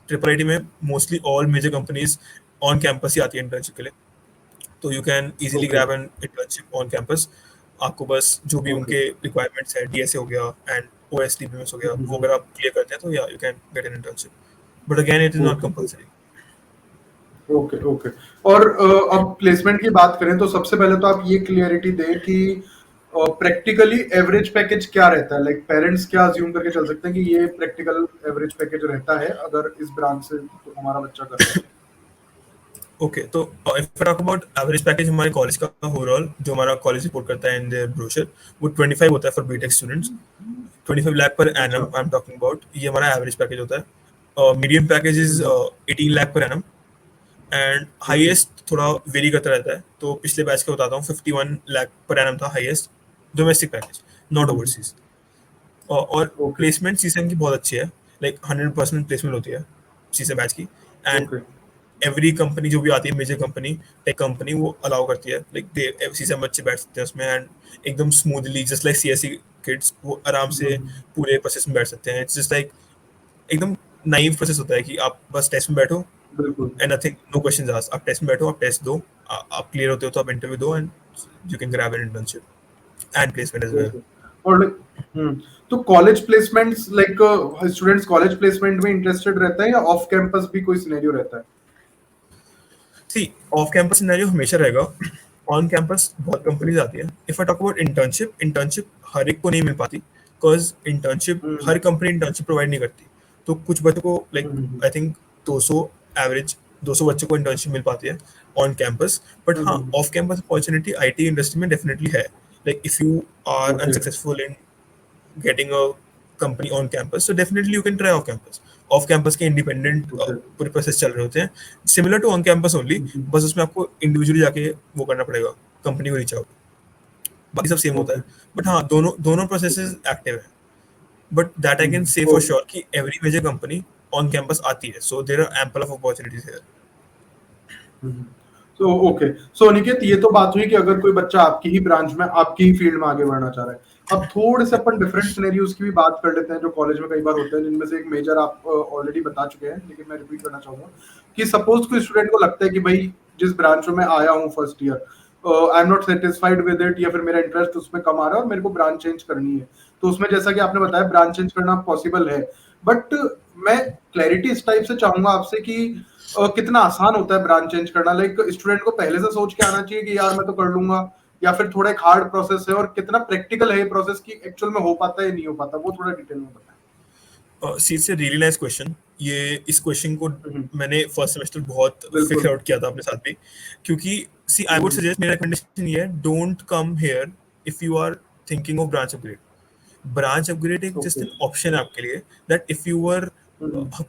ट्रिपल आईटी में mostly all major companies on campus ही आती है इंटर्नशिप के लिए, तो you can easily grab an internship on campus. आपको बस जो भी उनके रिक्वायरमेंट्स है, डीएसए हो गया एंड ओएसडीबीएमएस हो गया, वो अगर आप क्लियर करते हैं तो या you can get an internship, but again it is not compulsory. Okay okay. और अब प्लेसमेंट की बात करें तो सबसे पहले तो आप ये क्लियरिटी दें कि प्रैक्टिकली एवरेज पैकेज क्या रहता है, लाइक पेरेंट्स क्या अज्यूम करके चल सकते हैं कि ये प्रैक्टिकल एवरेज पैकेज रहता है अगर इस ब्रांच से तो हमारा बच्चा कर रहा है। ओके, तो if I talk about average package हमारे कॉलेज का ओवरऑल, जो हमारा कॉलेज रिपोर्ट करता है इन देयर ब्रोशर, वो 25 होता है फॉर बीटेक स्टूडेंट्स। 25 लाख पर अच्छा। Annum I am talking about, ये हमारा एवरेज पैकेज होता है। Medium package is hmm, 18 lakh per annum, and okay highest थोड़ा वेरी करता रहता है। तो पिछले बैच का बताता हूँ, 51 लाख पर एनम था highest domestic package, not overseas. और ओके प्लेसमेंट सीसन की बहुत अच्छी है, लाइक 100% प्लेसमेंट होती है सीसन बैच की। And okay. एवरी कंपनी जो भी आती है, मेजर कंपनी, टेक कंपनी, वो अलाउ करती है, लाइक दे सीसन बच्चे बैठ सकते हैं उसमें, एंड एकदम smoothly just like CSC kids वो आराम से पूरे प्रोसेस में बैठ सकते हैं। इट्स जस्ट लाइक एकदम नाइव प्रोसेस होता है कि आप बस टेस्ट में बैठो बिल्कुल। And nothing, no questions asked. आप टेस्ट में बैठो, आप टेस्ट दो, आप क्लियर होते हो तो आप इंटरव्यू दो, and you can grab an internship and placement as well. Okay. और हम्म, तो college placements like students college placement में इंटरेस्टेड रहता है या ऑफ कैंपस भी कोई सिनेरियो रहता है? सी, ऑफ कैंपस सिनेरियो हमेशा रहेगा, ऑन कैंपस बहुत कंपनीज आती है। If I talk about internship, internship हर एक को नहीं मिल पाती, बिकॉज इंटर्नशिप हम्म हर कंपनी इंटर्नशिप प्रोवाइड नहीं करती। तो कुछ बच्चों को, like hmm I think 200 average 200 बच्चों को इंटर्नशिप मिल पाती है ऑन कैंपस। बट हाँ, hmm. Off campus opportunity IT industry में डेफिनेटली है। Like if you are okay unsuccessful in getting a company on campus, so definitely you can try off campus. Off campus के independent okay. पूरे process चल रहे होते हैं, similar to on campus only, बस उसमें आपको इंडिविजुअली जाके वो करना पड़ेगा, कंपनी को रीच आउट, बाकी सब सेम होता ओके है। बट हाँ, दोनों दोनों प्रोसेसेस एक्टिव है, but that I can say for sure कि every major company on campus आती है, so there are ample of opportunities here. So okay. So Aniket, ये तो बात हुई कि अगर कोई बच्चा आपकी ही ब्रांच में आपकी ही फील्ड में आगे बढ़ना चाह रहा है। अब थोड़े से अपन डिफरेंट सिनेरियोज की भी बात कर लेते हैं जो कॉलेज में कई बार होते हैं, जिनमें से एक मेजर आप ऑलरेडी बता चुके हैं, लेकिन मैं रिपीट करना चाहूंगा कि सपोज कोई स्टूडेंट को लगता है कि भाई जिस ब्रांच में मैं आया हूँ first year, I am not satisfied with it, या फिर मेरा इंटरेस्ट उसमें कम आ रहा है और मेरे को ब्रांच चेंज करनी है। तो उसमें जैसा कि आपने बताया ब्रांच चेंज करना पॉसिबल है, बट मैं क्लैरिटी इस टाइप से चाहूंगा आपसे कि कितना आसान होता है ब्रांच चेंज करना, लाइक स्टूडेंट को पहले से सोच के आना चाहिए कि यार मैं तो कर लूंगा, या फिर थोड़ा एक हार्ड प्रोसेस है, और कितना प्रैक्टिकल है ये प्रोसेस कि एक्चुअल में हो पाता है या नहीं हो पाता, वो थोड़ा डिटेल में बताएं। सी से रियली नाइस क्वेश्चन। ये इस क्वेश्चन को हम्म, मैंने फर्स्ट सेमेस्टर बहुत फिगर बिल्कुल। आउट किया था अपने साथ भी, क्योंकि सी आई वुड सजेस्ट, मेरा रिकमेंडेशन ये है, don't come here if you are thinking of branch upgrade. Branch upgrade एक जस्ट ओके। एन ऑप्शन है आपके लिए, that if you are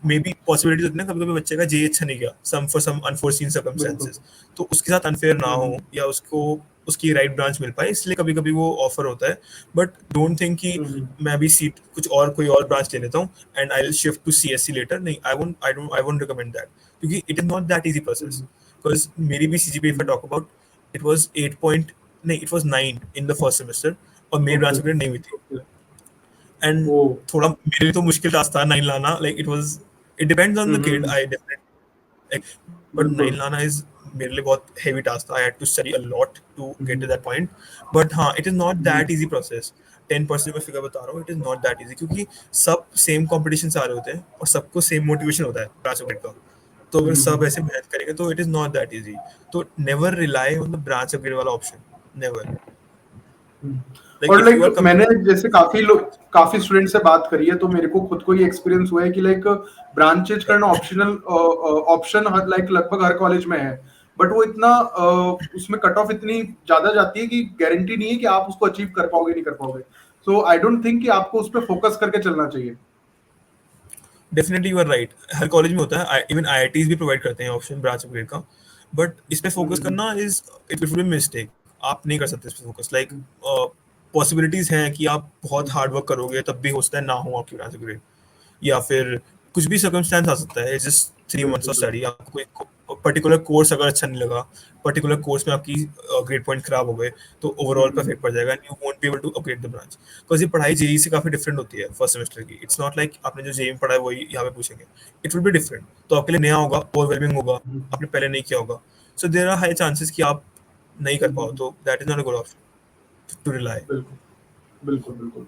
maybe possibilities होती है ना, कभी कभी बच्चे का जेई अच्छा नहीं गया, सम फॉर सम अनफोर्सीन बिल्कुल। सर्कमस्टेंसेस, तो उसके साथ अनफेयर ना हो, या उसको उसकी राइट ब्रांच मिल पाए, इसलिए कभी कभी वो ऑफर होता है। बट डोंट थिंक कि मैं भी सीट कुछ और कोई और ब्रांच ले लेता हूँ and I will shift to CSC later. नहीं, आई वोंट रिकमेंड दैट, क्योंकि it is not that easy process. Because मेरी भी CGPA if I talk about, it was 8 point, नहीं it was 9 in the first semester, और मेरी branch okay upgrade नहीं हुई थी। ओके। And oh. थोड़ा मेरे लिए तो मुश्किल टास्क था 9 लाना, like it was, it depends on the kid, I definitely, but 9 बिल्कुल। लाना इज मेरे लिए बहुत हेवी टास्क था। I had to study a lot to get to that point. But हाँ, it is not that easy process. 10% में figure बता रहा हूँ, it is not that easy, क्योंकि सब सेम कंपटीशन से आ रहे होते हैं और सबको सेम मोटिवेशन होता है ब्रांच अपग्रेड का। तो अगर सब ऐसे मेहनत करेंगे तो it is not that easy. तो never rely on the branch upgrade वाला ऑप्शन, नेवर। लाइक और इफ यू लाइक आर मैंने जैसे काफी लोग काफी स्टूडेंट से बात करी है, तो मेरे को खुद को ये एक्सपीरियंस हुआ है कि लाइक ब्रांच चेंज करना ऑप्शनल ऑप्शन हर लाइक लगभग हर कॉलेज में है, बट वो इतना उसमें कट ऑफ इतनी ज्यादा जाती है कि गारंटी नहीं है कि आप उसको अचीव कर पाओगे नहीं कर पाओगे। सो आई डोंट थिंक कि आपको उस पर फोकस करके चलना चाहिए। डेफिनेटली यू आर राइट, हर कॉलेज में होता है, इवन आईआईटीज भी प्रोवाइड करते हैं ऑप्शन ब्रांच अपग्रेड का। बट इस पे फोकस करना is, it will be mistake. आप नहीं कर सकते इस पे फोकस, लाइक पॉसिबिलिटीज हैं कि आप बहुत हार्ड वर्क करोगे तब भी हो सकता है ना हो आपकी ब्रांच अपग्रेड, या फिर कुछ भी सर्कमस्टेंस आ सकता है, जस्ट 3 मंथ्स ऑफ बिल्कुल स्टडी, आपको कोई पर्टिकुलर कोर्स अगर अच्छा नहीं लगा, पर्टिकुलर कोर्स में आपकी ग्रेड पॉइंट खराब हो गए, तो ओवरऑल पे इफेक्ट पड़ जाएगा and you won't be able to upgrade the branch. Because ये पढ़ाई जेई से काफी डिफरेंट होती है फर्स्ट सेमेस्टर की। इट्स नॉट लाइक आपने जो जेई में पढ़ा है वही यहाँ पे पूछेंगे, इट विल बी डिफरेंट। तो आपके लिए नया होगा, ओवरवेलमिंग होगा, आपने पहले नहीं किया होगा, so there are high chances कि आप नहीं कर पाओ, तो that is not a good option to rely. बिल्कुल बिल्कुल। बिल्कुल।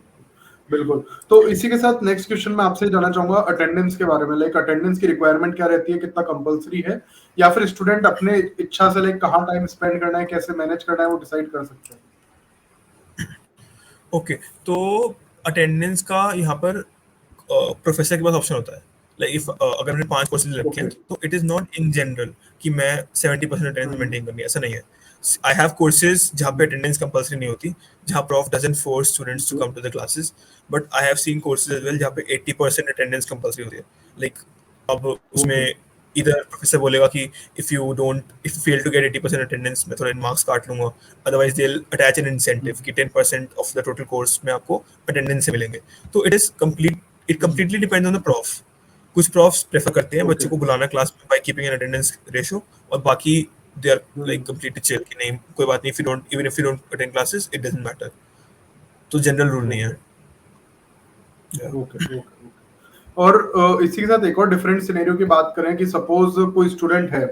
बिल्कुल। तो इसी के साथ नेक्स्ट क्वेश्चन मैं आपसे जानना चाहूंगा अटेंडेंस के बारे में, लाइक अटेंडेंस की रिक्वायरमेंट क्या रहती है, कितना कंपलसरी है, या फिर स्टूडेंट अपने इच्छा से लाइक कहाँ टाइम स्पेंड करना है, कैसे मैनेज करना है, वो डिसाइड कर सकते हैं? ओके, तो अटेंडेंस का यहाँ पर प्रोफेसर के पास ऑप्शन होता है। लाइक इफ अगर मैंने 5 कोर्सेज रखे ओके। हैं तो it is not in general कि मैं 70% अटेंडेंस हम्म। मेंटेन करनी है, ऐसा नहीं है। आई हैव कोर्सेज जहाँ पे अटेंडेंस कंपल्सरी नहीं होती, जहाँ prof doesn't force students to okay. Come to the classes, but I have seen courses as well जहाँ पे 80% अटेंडेंस कंपल्सरी होती है। लाइक अब उसमें ओके। इधर प्रोफेसर बोलेगा कि if you fail to get 80% attendance मैं थोड़ा मार्क्स काट लूंगा, otherwise they will attach an incentive कि 10% ऑफ द टोटल कोर्स में आपको अटेंडेंस से मिलेंगे। तो it completely depends on the prof. कुछ प्रॉफ्स प्रेफर करते हैं ओके। बच्चों को बुलाना क्लास में by keeping an attendance ratio, और बाकी they are like completely chill कि नहीं कोई बात नहीं, if you don't attend classes it doesn't matter. तो जनरल रूल नहीं है। ओके। Yeah. ओके। ओके। और इसी के साथ एक और डिफरेंट सिनेरियो की बात करें कि सपोज कोई स्टूडेंट है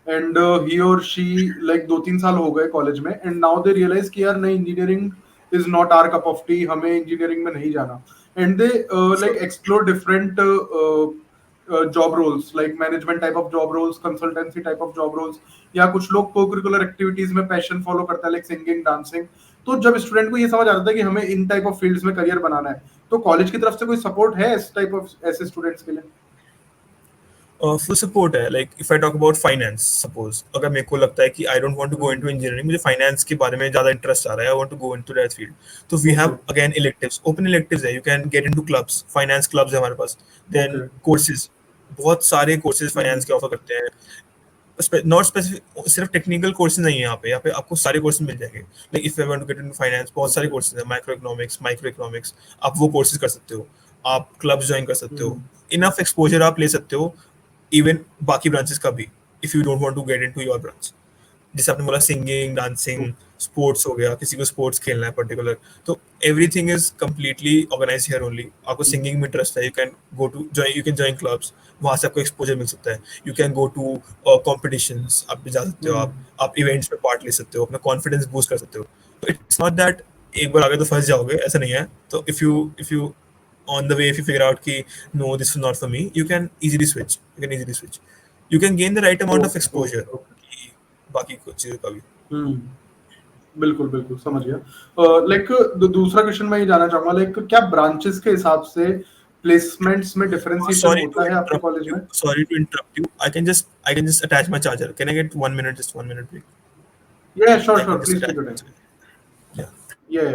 एंड ही और शी लाइक 2-3 साल हो गए कॉलेज में एंड नाउ दे रियलाइज कि यार नहीं, engineering is not our cup of tea, हमें इंजीनियरिंग में नहीं जाना, and they like Sure. Explore different job roles, like management type of job roles, consultancy type of job roles, या कुछ लोग को करिकुलर एक्टिविटीज में पैशन फॉलो करता है लाइक सिंगिंग, डांसिंग। तो जब स्टूडेंट को ये समझ आता है कि हमें इन टाइप ऑफ फील्ड्स में करियर बनाना है, तो कॉलेज की तरफ से कोई सपोर्ट है इस टाइप ऑफ ऐसे स्टूडेंट्स के लिए? फुल सपोर्ट है। Like if I talk about finance, suppose अगर मेरे को लगता है कि I don't want to go into engineering, मुझे फाइनेंस के बारे में ज्यादा इंटरेस्ट आ रहा है, I want to go into that field, तो we okay. Have again electives, open electives है, you can get into clubs, finance clubs है हमारे पास। Then okay. कोर्सेज, बहुत सारे कोर्सेज फाइनेंस के ऑफर करते हैं। नॉट स्पेसिफिक सिर्फ टेक्निकल कोर्सेज नहीं है यहाँ पे आपको सारे कोर्सेज मिल जाएंगे। Like if you want to get into finance, बहुत सारे ओके। कोर्सेज हैं, माइक्रो इकोनॉमिक्स, आप वो कोर्सेज कर सकते हो, आप क्लब्स ज्वाइन कर सकते हो, इनफ एक्सपोजर आप ले सकते हो इवन बाकी ब्रांचेस का भी, if you don't want to get into your branch. जैसे आपने बोला सिंगिंग, डांसिंग, स्पोर्ट्स हो गया, किसी को स्पोर्ट्स खेलना है पर्टिकुलर, तो everything is completely organise here only. आपको सिंगिंग में इंटरेस्ट है, you can go to join, you can join clubs, वहाँ से आपको एक्सपोजर मिल सकता है। You can go to competitions, आप भी जा सकते हो, आप इवेंट्स में पार्ट ले सकते हो, अपना कॉन्फिडेंस बूस्ट कर सकते हो। तो इट्स नॉट दैट एक बार आगे तो फंस जाओगे, ऐसा नहीं है। तो if you on the way if you figure out ki no this is not for me, you can easily switch, you can gain the right amount of okay. exposure okay. Okay. कि बाकी कुछ चीजों का भी। बिल्कुल बिल्कुल समझ गया। लाइक दूसरा क्वेश्चन मैं ये जानना चाहूंगा, लाइक क्या ब्रांचेस के हिसाब से प्लेसमेंट्स में डिफरेंशिएशन sorry to होता है आपके interrupt कॉलेज you में? sorry to interrupt you, I can just attach my charger, can I get 1 minute, just 1 minute break? या sure I sure, can just please take attach your my time. charger. Yeah. ये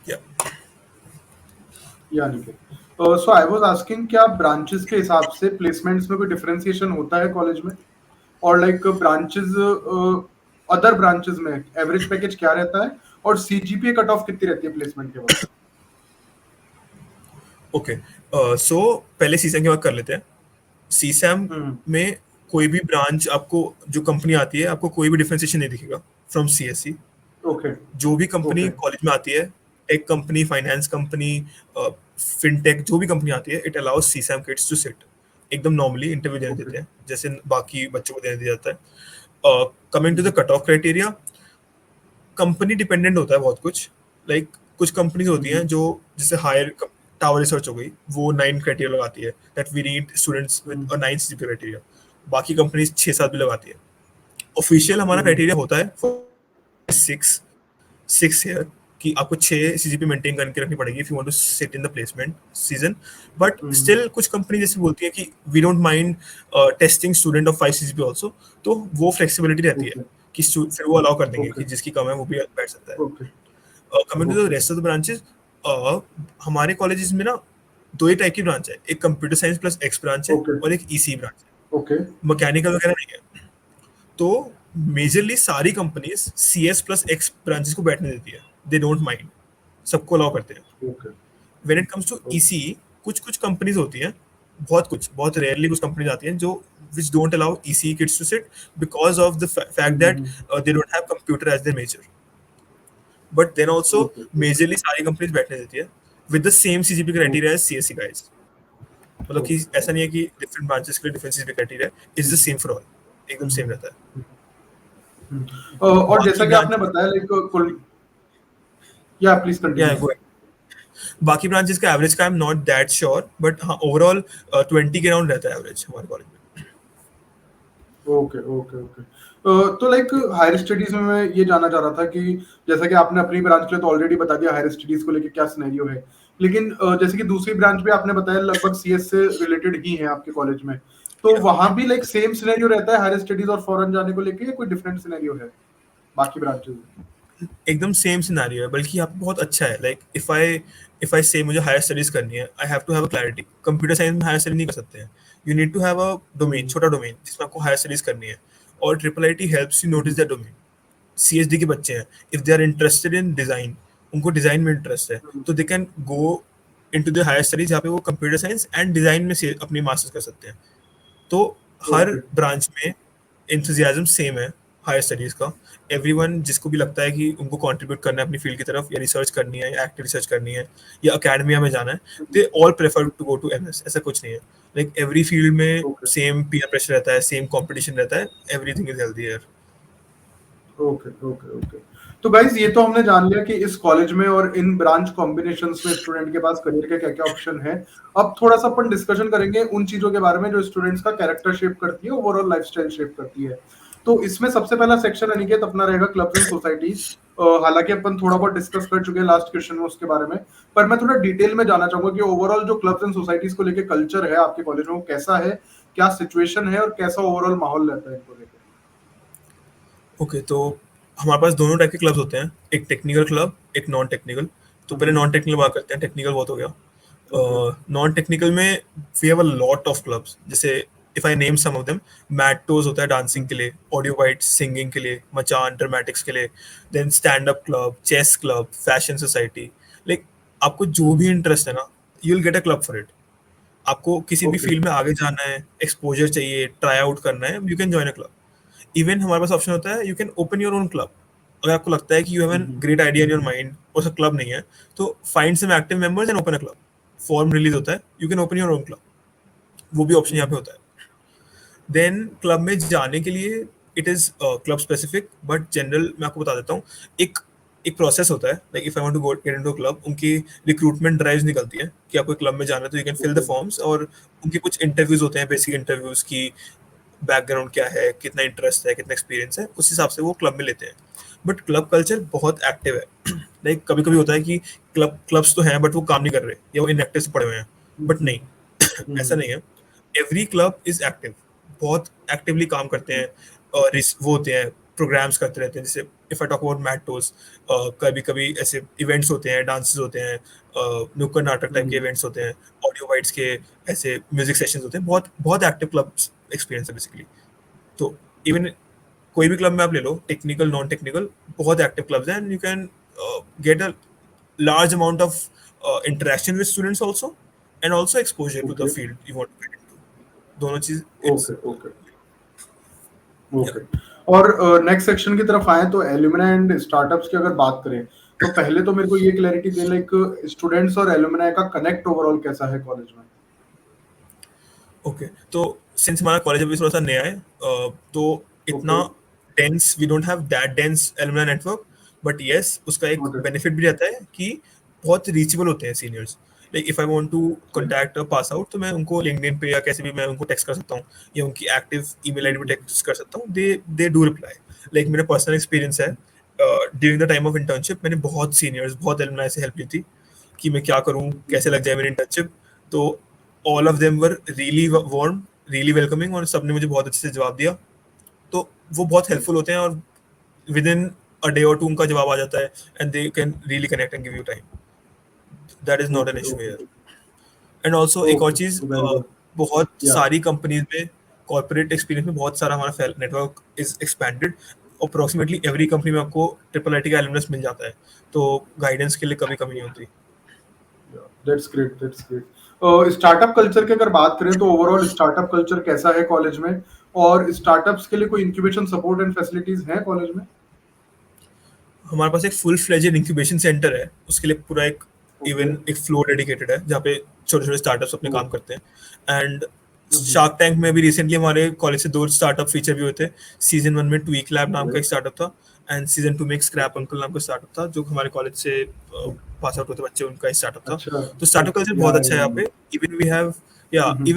Yeah. यानी कि so I was asking, क्या branches के हिसाब से placements में कोई डिफरेंशिएशन होता है कॉलेज में? और लाइक ब्रांचेस, अदर ब्रांचेस में एवरेज पैकेज क्या रहता है, और सीजीपीए कट ऑफ कितनी रहती है प्लेसमेंट के बाद? ओके, सो पहले सीसैम की बात कर लेते हैं। सीसैम हम्म। में कोई भी ब्रांच आपको, जो कंपनी आती है, आपको कोई भी डिफरेंशिएशन नहीं दिखेगा फ्रॉम सीएससी। ओके। जो भी कंपनी ओके। कॉलेज में आती है, tech company, finance company, fintech, जो भी कंपनी आती है, it allows CSAM kids to sit एकदम नॉर्मली इंटरव्यू देने ओके। देते हैं जैसे बाकी बच्चों को देने दिया जाता है। Coming to the cut off criteria, company dependent होता है बहुत कुछ। लाइक कुछ कंपनीज होती हैं जो, जैसे हायर टावर रिसर्च हो गई, वो 9 क्राइटेरिया लगाती है that we need students with a 9 CGPA criteria. बाकी कंपनीज 6-7 भी लगाती है। ऑफिशियल हमारा क्राइटेरिया होता है 6 ईयर, कि आपको 6 सीजीपी मेंटेन करके रखनी पड़ेगी if you want to sit in the placement season. But still कुछ कंपनी जैसे बोलती है कि we don't mind testing student of 5 CGP also, तो वो फ्लेक्सिबिलिटी रहती है ओके। कि फिर वो अलाउ कर देंगे ओके। कि जिसकी कम है वो भी बैठ सकता है। Okay. Coming to the okay. Rest of the branches, हमारे कॉलेजेस में ना 2 ही टाइप की ब्रांच है, एक computer science plus X branch है ओके। और एक ईसी ब्रांच है। ओके। मैकेनिकल वगैरह नहीं है। तो मेजरली सारी companies CS plus X branches को बैठने देती है, दे डोंट माइंड, सबको अलाउ करते हैं। Okay. When it comes to EC, कुछ कुछ कंपनीज होती हैं, बहुत रेयरली कुछ कंपनीज आती हैं जो which don't allow EC kids to sit because of the fact that they don't have computer as their major. But then also okay. majorly सारी कंपनीज बैठने देती है। with the same CGP criteria as CSE guys. मतलब कि okay ऐसा नहीं है कि डिफरेंट ब्रांचेस के लिए different CGP criteria is the same for all, एकदम सेम रहता है। और बाकी जैसा कि आपने ब्रांच बताया लाइक कुल या प्लीज या कंटिन्यू। बाकी ब्रांचेस का एवरेज का I am not that sure, but हाँ ओवरऑल 20 के अराउंड रहता है एवरेज हमारे कॉलेज में। Okay okay okay. तो लाइक हायर स्टडीज में मैं ये जानना चाह रहा था कि जैसा कि आपने अपनी ब्रांच के लिए तो ऑलरेडी बता दिया हायर स्टडीज को लेके क्या सिनेरियो है, लेकिन जैसे कि दूसरी ब्रांच भी आपने बताया लगभग सीएस से रिलेटेड ही है आपके कॉलेज में, तो वहां भी लाइक सेम सिनेरियो रहता है हायर स्टडीज और फॉरेन जाने को लेके, या कोई डिफरेंट सिनेरियो है बाकी ब्रांचेस में? एकदम सेम सिनेरियो है, बल्कि यहाँ पे बहुत अच्छा है। लाइक इफ आई से मुझे हायर स्टडीज करनी है, I have to have a clarity. Computer science में हायर स्टडी नहीं कर सकते हैं, you need to have a domain, छोटा डोमेन जिसमें आपको हायर स्टडीज करनी है, और triple I T helps you notice that domain. CSD के बच्चे हैं, if they are interested in design, उनको डिजाइन में इंटरेस्ट है, तो they can go into the higher studies जहाँ पे वो कंप्यूटर साइंस एंड डिजाइन में से अपनी मास्टर्स कर सकते हैं। तो हर ओके ब्रांच में इंथुजियाज्म सेम है हायर स्टडीज का। एवरीवन जिसको भी लगता है कि उनको कंट्रीब्यूट करना है अपनी फील्ड की तरफ, या रिसर्च करनी है या एक्टिव रिसर्च करनी है या अकेडमिया में जाना है, they all prefer to go to MS। ऐसा कुछ नहीं है, लाइक एवरी फील्ड में ओके सेम पीयर प्रेशर रहता है, सेम कंपटीशन रहता है, everything is healthy here. Okay okay okay. तो गाइज ये तो हमने जान लिया कि इस कॉलेज में और इन ब्रांच कॉम्बिनेशंस में स्टूडेंट के पास करियर के क्या क्या ऑप्शन है। अब थोड़ा सा अपन डिस्कशन करेंगे उन चीजों के बारे में जो स्टूडेंट्स का कैरेक्टर शेप करती है, ओवरऑल लाइफस्टाइल शेप करती है। तो इसमें सबसे पहला सेक्शन अनिकेत अपना रहेगा क्लब्स एंड सोसाइटीज। हालांकि अपन थोड़ा बहुत डिस्कस कर चुके हैं लास्ट क्वेश्चन में उसके बारे में, पर मैं थोड़ा डिटेल में जानना चाहूंगा कि ओवरऑल जो क्लब्स एंड सोसाइटीज को लेकर कल्चर है आपके कॉलेज में वो कैसा है, क्या सिचुएशन है और कैसा ओवरऑल माहौल रहता है इनको लेकर। ओके, तो हमारे पास दोनों टाइप के क्लब्स होते हैं, एक टेक्निकल क्लब, एक नॉन टेक्निकल। तो पहले नॉन टेक्निकल बात करते हैं, टेक्निकल बहुत हो गया। ओके नॉन टेक्निकल में we have a lot of clubs, जैसे if I name some of them, मैटोज होता है डांसिंग के लिए, ऑडियो वाइट सिंगिंग के लिए, मचान ड्रामेटिक्स के लिए, then stand up club, chess club, fashion society. Like आपको जो भी इंटरेस्ट है ना, you will get a club for it. आपको किसी भी ओके फील्ड में आगे जाना है, एक्सपोजर चाहिए, ट्राई आउट करना है, you can join a club. Even हमारे पास ऑप्शन होता है, you can open your own club. अगर आपको लगता है कि you have an great idea in your mind और उसका क्लब नहीं है, तो find some active members and open a club. Form release होता है, you can open your own club, वो भी ऑप्शन यहाँ पे होता है। देन क्लब में जाने के लिए it is club specific, but general मैं आपको बता देता हूँ। एक एक प्रोसेस होता है, like if I want to go get into club, उनकी रिक्रूटमेंट ड्राइव्स निकलती है कि आपको क्लब में जाना है, तो you can fill the okay forms, और उनके कुछ इंटरव्यूज होते हैं, बेसिक इंटरव्यूज की बैकग्राउंड क्या है, कितना इंटरेस्ट है, कितना एक्सपीरियंस है, उस हिसाब से वो क्लब में लेते हैं। बट क्लब कल्चर बहुत एक्टिव है। लाइक कभी कभी होता है कि क्लब्स तो हैं बट वो काम नहीं कर रहे, या वो इनएक्टिव से पड़े हुए हैं, बट नहीं, ऐसा नहीं है। एवरी क्लब इज एक्टिव, बहुत एक्टिवली काम करते हैं, और वो होते हैं, प्रोग्राम्स करते रहते हैं। जैसे इफ आई टॉक अबाउट मैटोस, कभी कभी ऐसे इवेंट्स होते हैं, डांसेस होते हैं, नुक्कड़ नाटक टाइप के इवेंट्स होते हैं, ऑडियो वाइट्स के ऐसे म्यूजिक सेशंस होते हैं। बहुत बहुत एक्टिव क्लब एक्सपीरियंस है बेसिकली। तो इवन कोई भी क्लब में आप ले लो, टेक्निकल नॉन टेक्निकल, बहुत एक्टिव क्लब्स हैं, and you can get a large amount of interaction with students also, and also exposure to the okay field you want to get into। दोनों चीज it's okay okay या okay. और next section की तरफ आए तो alumni and startups की अगर बात करें, तो पहले तो मेरे को ये क्लैरिटी दे लाइक स्टूडेंट्स और एलुमनाई का कनेक्ट ओवरऑल कैसा है कॉलेज में? ओके। तो सिंस हमारा कॉलेज अभी थोड़ा सा नया है, तो ओके इतना dense we don't have that dense alumni network, but yes उसका एक ओके बेनिफिट भी रहता है कि बहुत रीचेबल होते हैं seniors. Like if I want to contact pass out, तो मैं उनको लिंक्डइन पे या कैसे भी मैं उनको टेक्स्ट कर सकता हूँ, या उनकी एक्टिव ईमेल आईडी पे टेक्स्ट कर सकता हूँ, दे दे डू रिप्लाई। लाइक मेरा पर्सनल एक्सपीरियंस है, during the time of internship मैंने बहुत सीनियर्स, बहुत एलुमनाई से हेल्प ली थी कि मैं क्या करूँ, कैसे लग जाए मेरी इंटर्नशिप। तो all of them were really warm, really welcoming, और सबने मुझे बहुत अच्छे से जवाब दिया। तो वो बहुत हेल्पफुल होते हैं, और विद इन अ डे और टू उनका जवाब आ जाता है, and they can really connect and give you time. That is not an okay issue okay here. And also एक और ओके चीज, वेरी गुड बहुत या सारी कंपनीज में कॉर्पोरेट एक्सपीरियंस में बहुत सारा हमारा network is expanded. Approximately every company में आपको ट्रिपल आई का एलुमनस मिल जाता है, तो गाइडेंस के लिए कभी कमी नहीं होती। That's great that's great. Startup culture की अगर बात करें तो ओवरऑल स्टार्टअप कल्चर कैसा है कॉलेज में, और स्टार्टअप्स के लिए कोई इंक्यूबेशन सपोर्ट एंड फैसिलिटीज हैं कॉलेज में? हमारे पास एक फुल फ्लेजेड इंक्यूबेशन सेंटर है, उसके लिए पूरा एक इवन एक फ्लोर डेडिकेटेड है जहाँ पे छोटे छोटे स्टार्टअप्स अपने काम करते हैं। एंड शार्क टैंक में भी रिसेंटली हमारे कॉलेज से 2 स्टार्टअप फीचर भी हुए थे। सीजन 1 में ट्वीक लैब नाम का एक स्टार्टअप था, एंड सीजन 2 में एक स्क्रैप अंकल नाम का स्टार्टअप था, जो हमारे कॉलेज से पास आउट होते बच्चे उनका एक स्टार्टअप था। अच्छा, तो स्टार्टअप कल्चर बहुत अच्छा है यहाँ पे। Even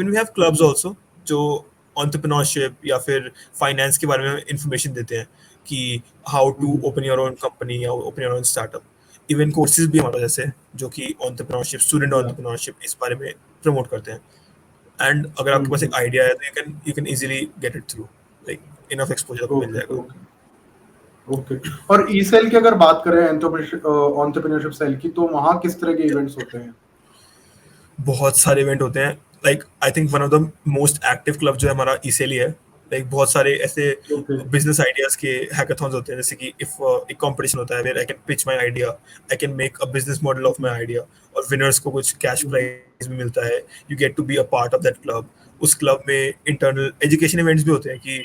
we have clubs also जो एंटरप्रेन्योरशिप या फिर फाइनेंस के बारे में इंफॉर्मेशन देते हैं कि how to open your own company या open your own startup. Even courses भी हमारे जैसे जो कि एंटरप्रेन्योरशिप, स्टूडेंट एंटरप्रेन्योरशिप इस बारे में प्रमोट करते हैं। एंड अगर आपके पास एक आइडिया है तो you can easily get it through, like enough exposure आपको मिल ओके जाएगा। Okay okay. और ई सेल की अगर बात करें एंटरप्रेन्योरशिप सेल की, तो वहाँ किस तरह के इवेंट्स होते हैं? बहुत सारे इवेंट होते हैं। Like I think one of the most active club जो है हमारा ईसेली है। लाइक बहुत सारे ऐसे ओके बिजनेस आइडियाज के हैकाथॉन्स होते हैं, जैसे कि इफ एक कंपटीशन होता है where I can pitch my idea, I can make a business model of my idea, और विनर्स को कुछ कैश प्राइज भी मिलता है। You get to be a part of that club. उस क्लब में इंटरनल एजुकेशन इवेंट्स भी होते हैं कि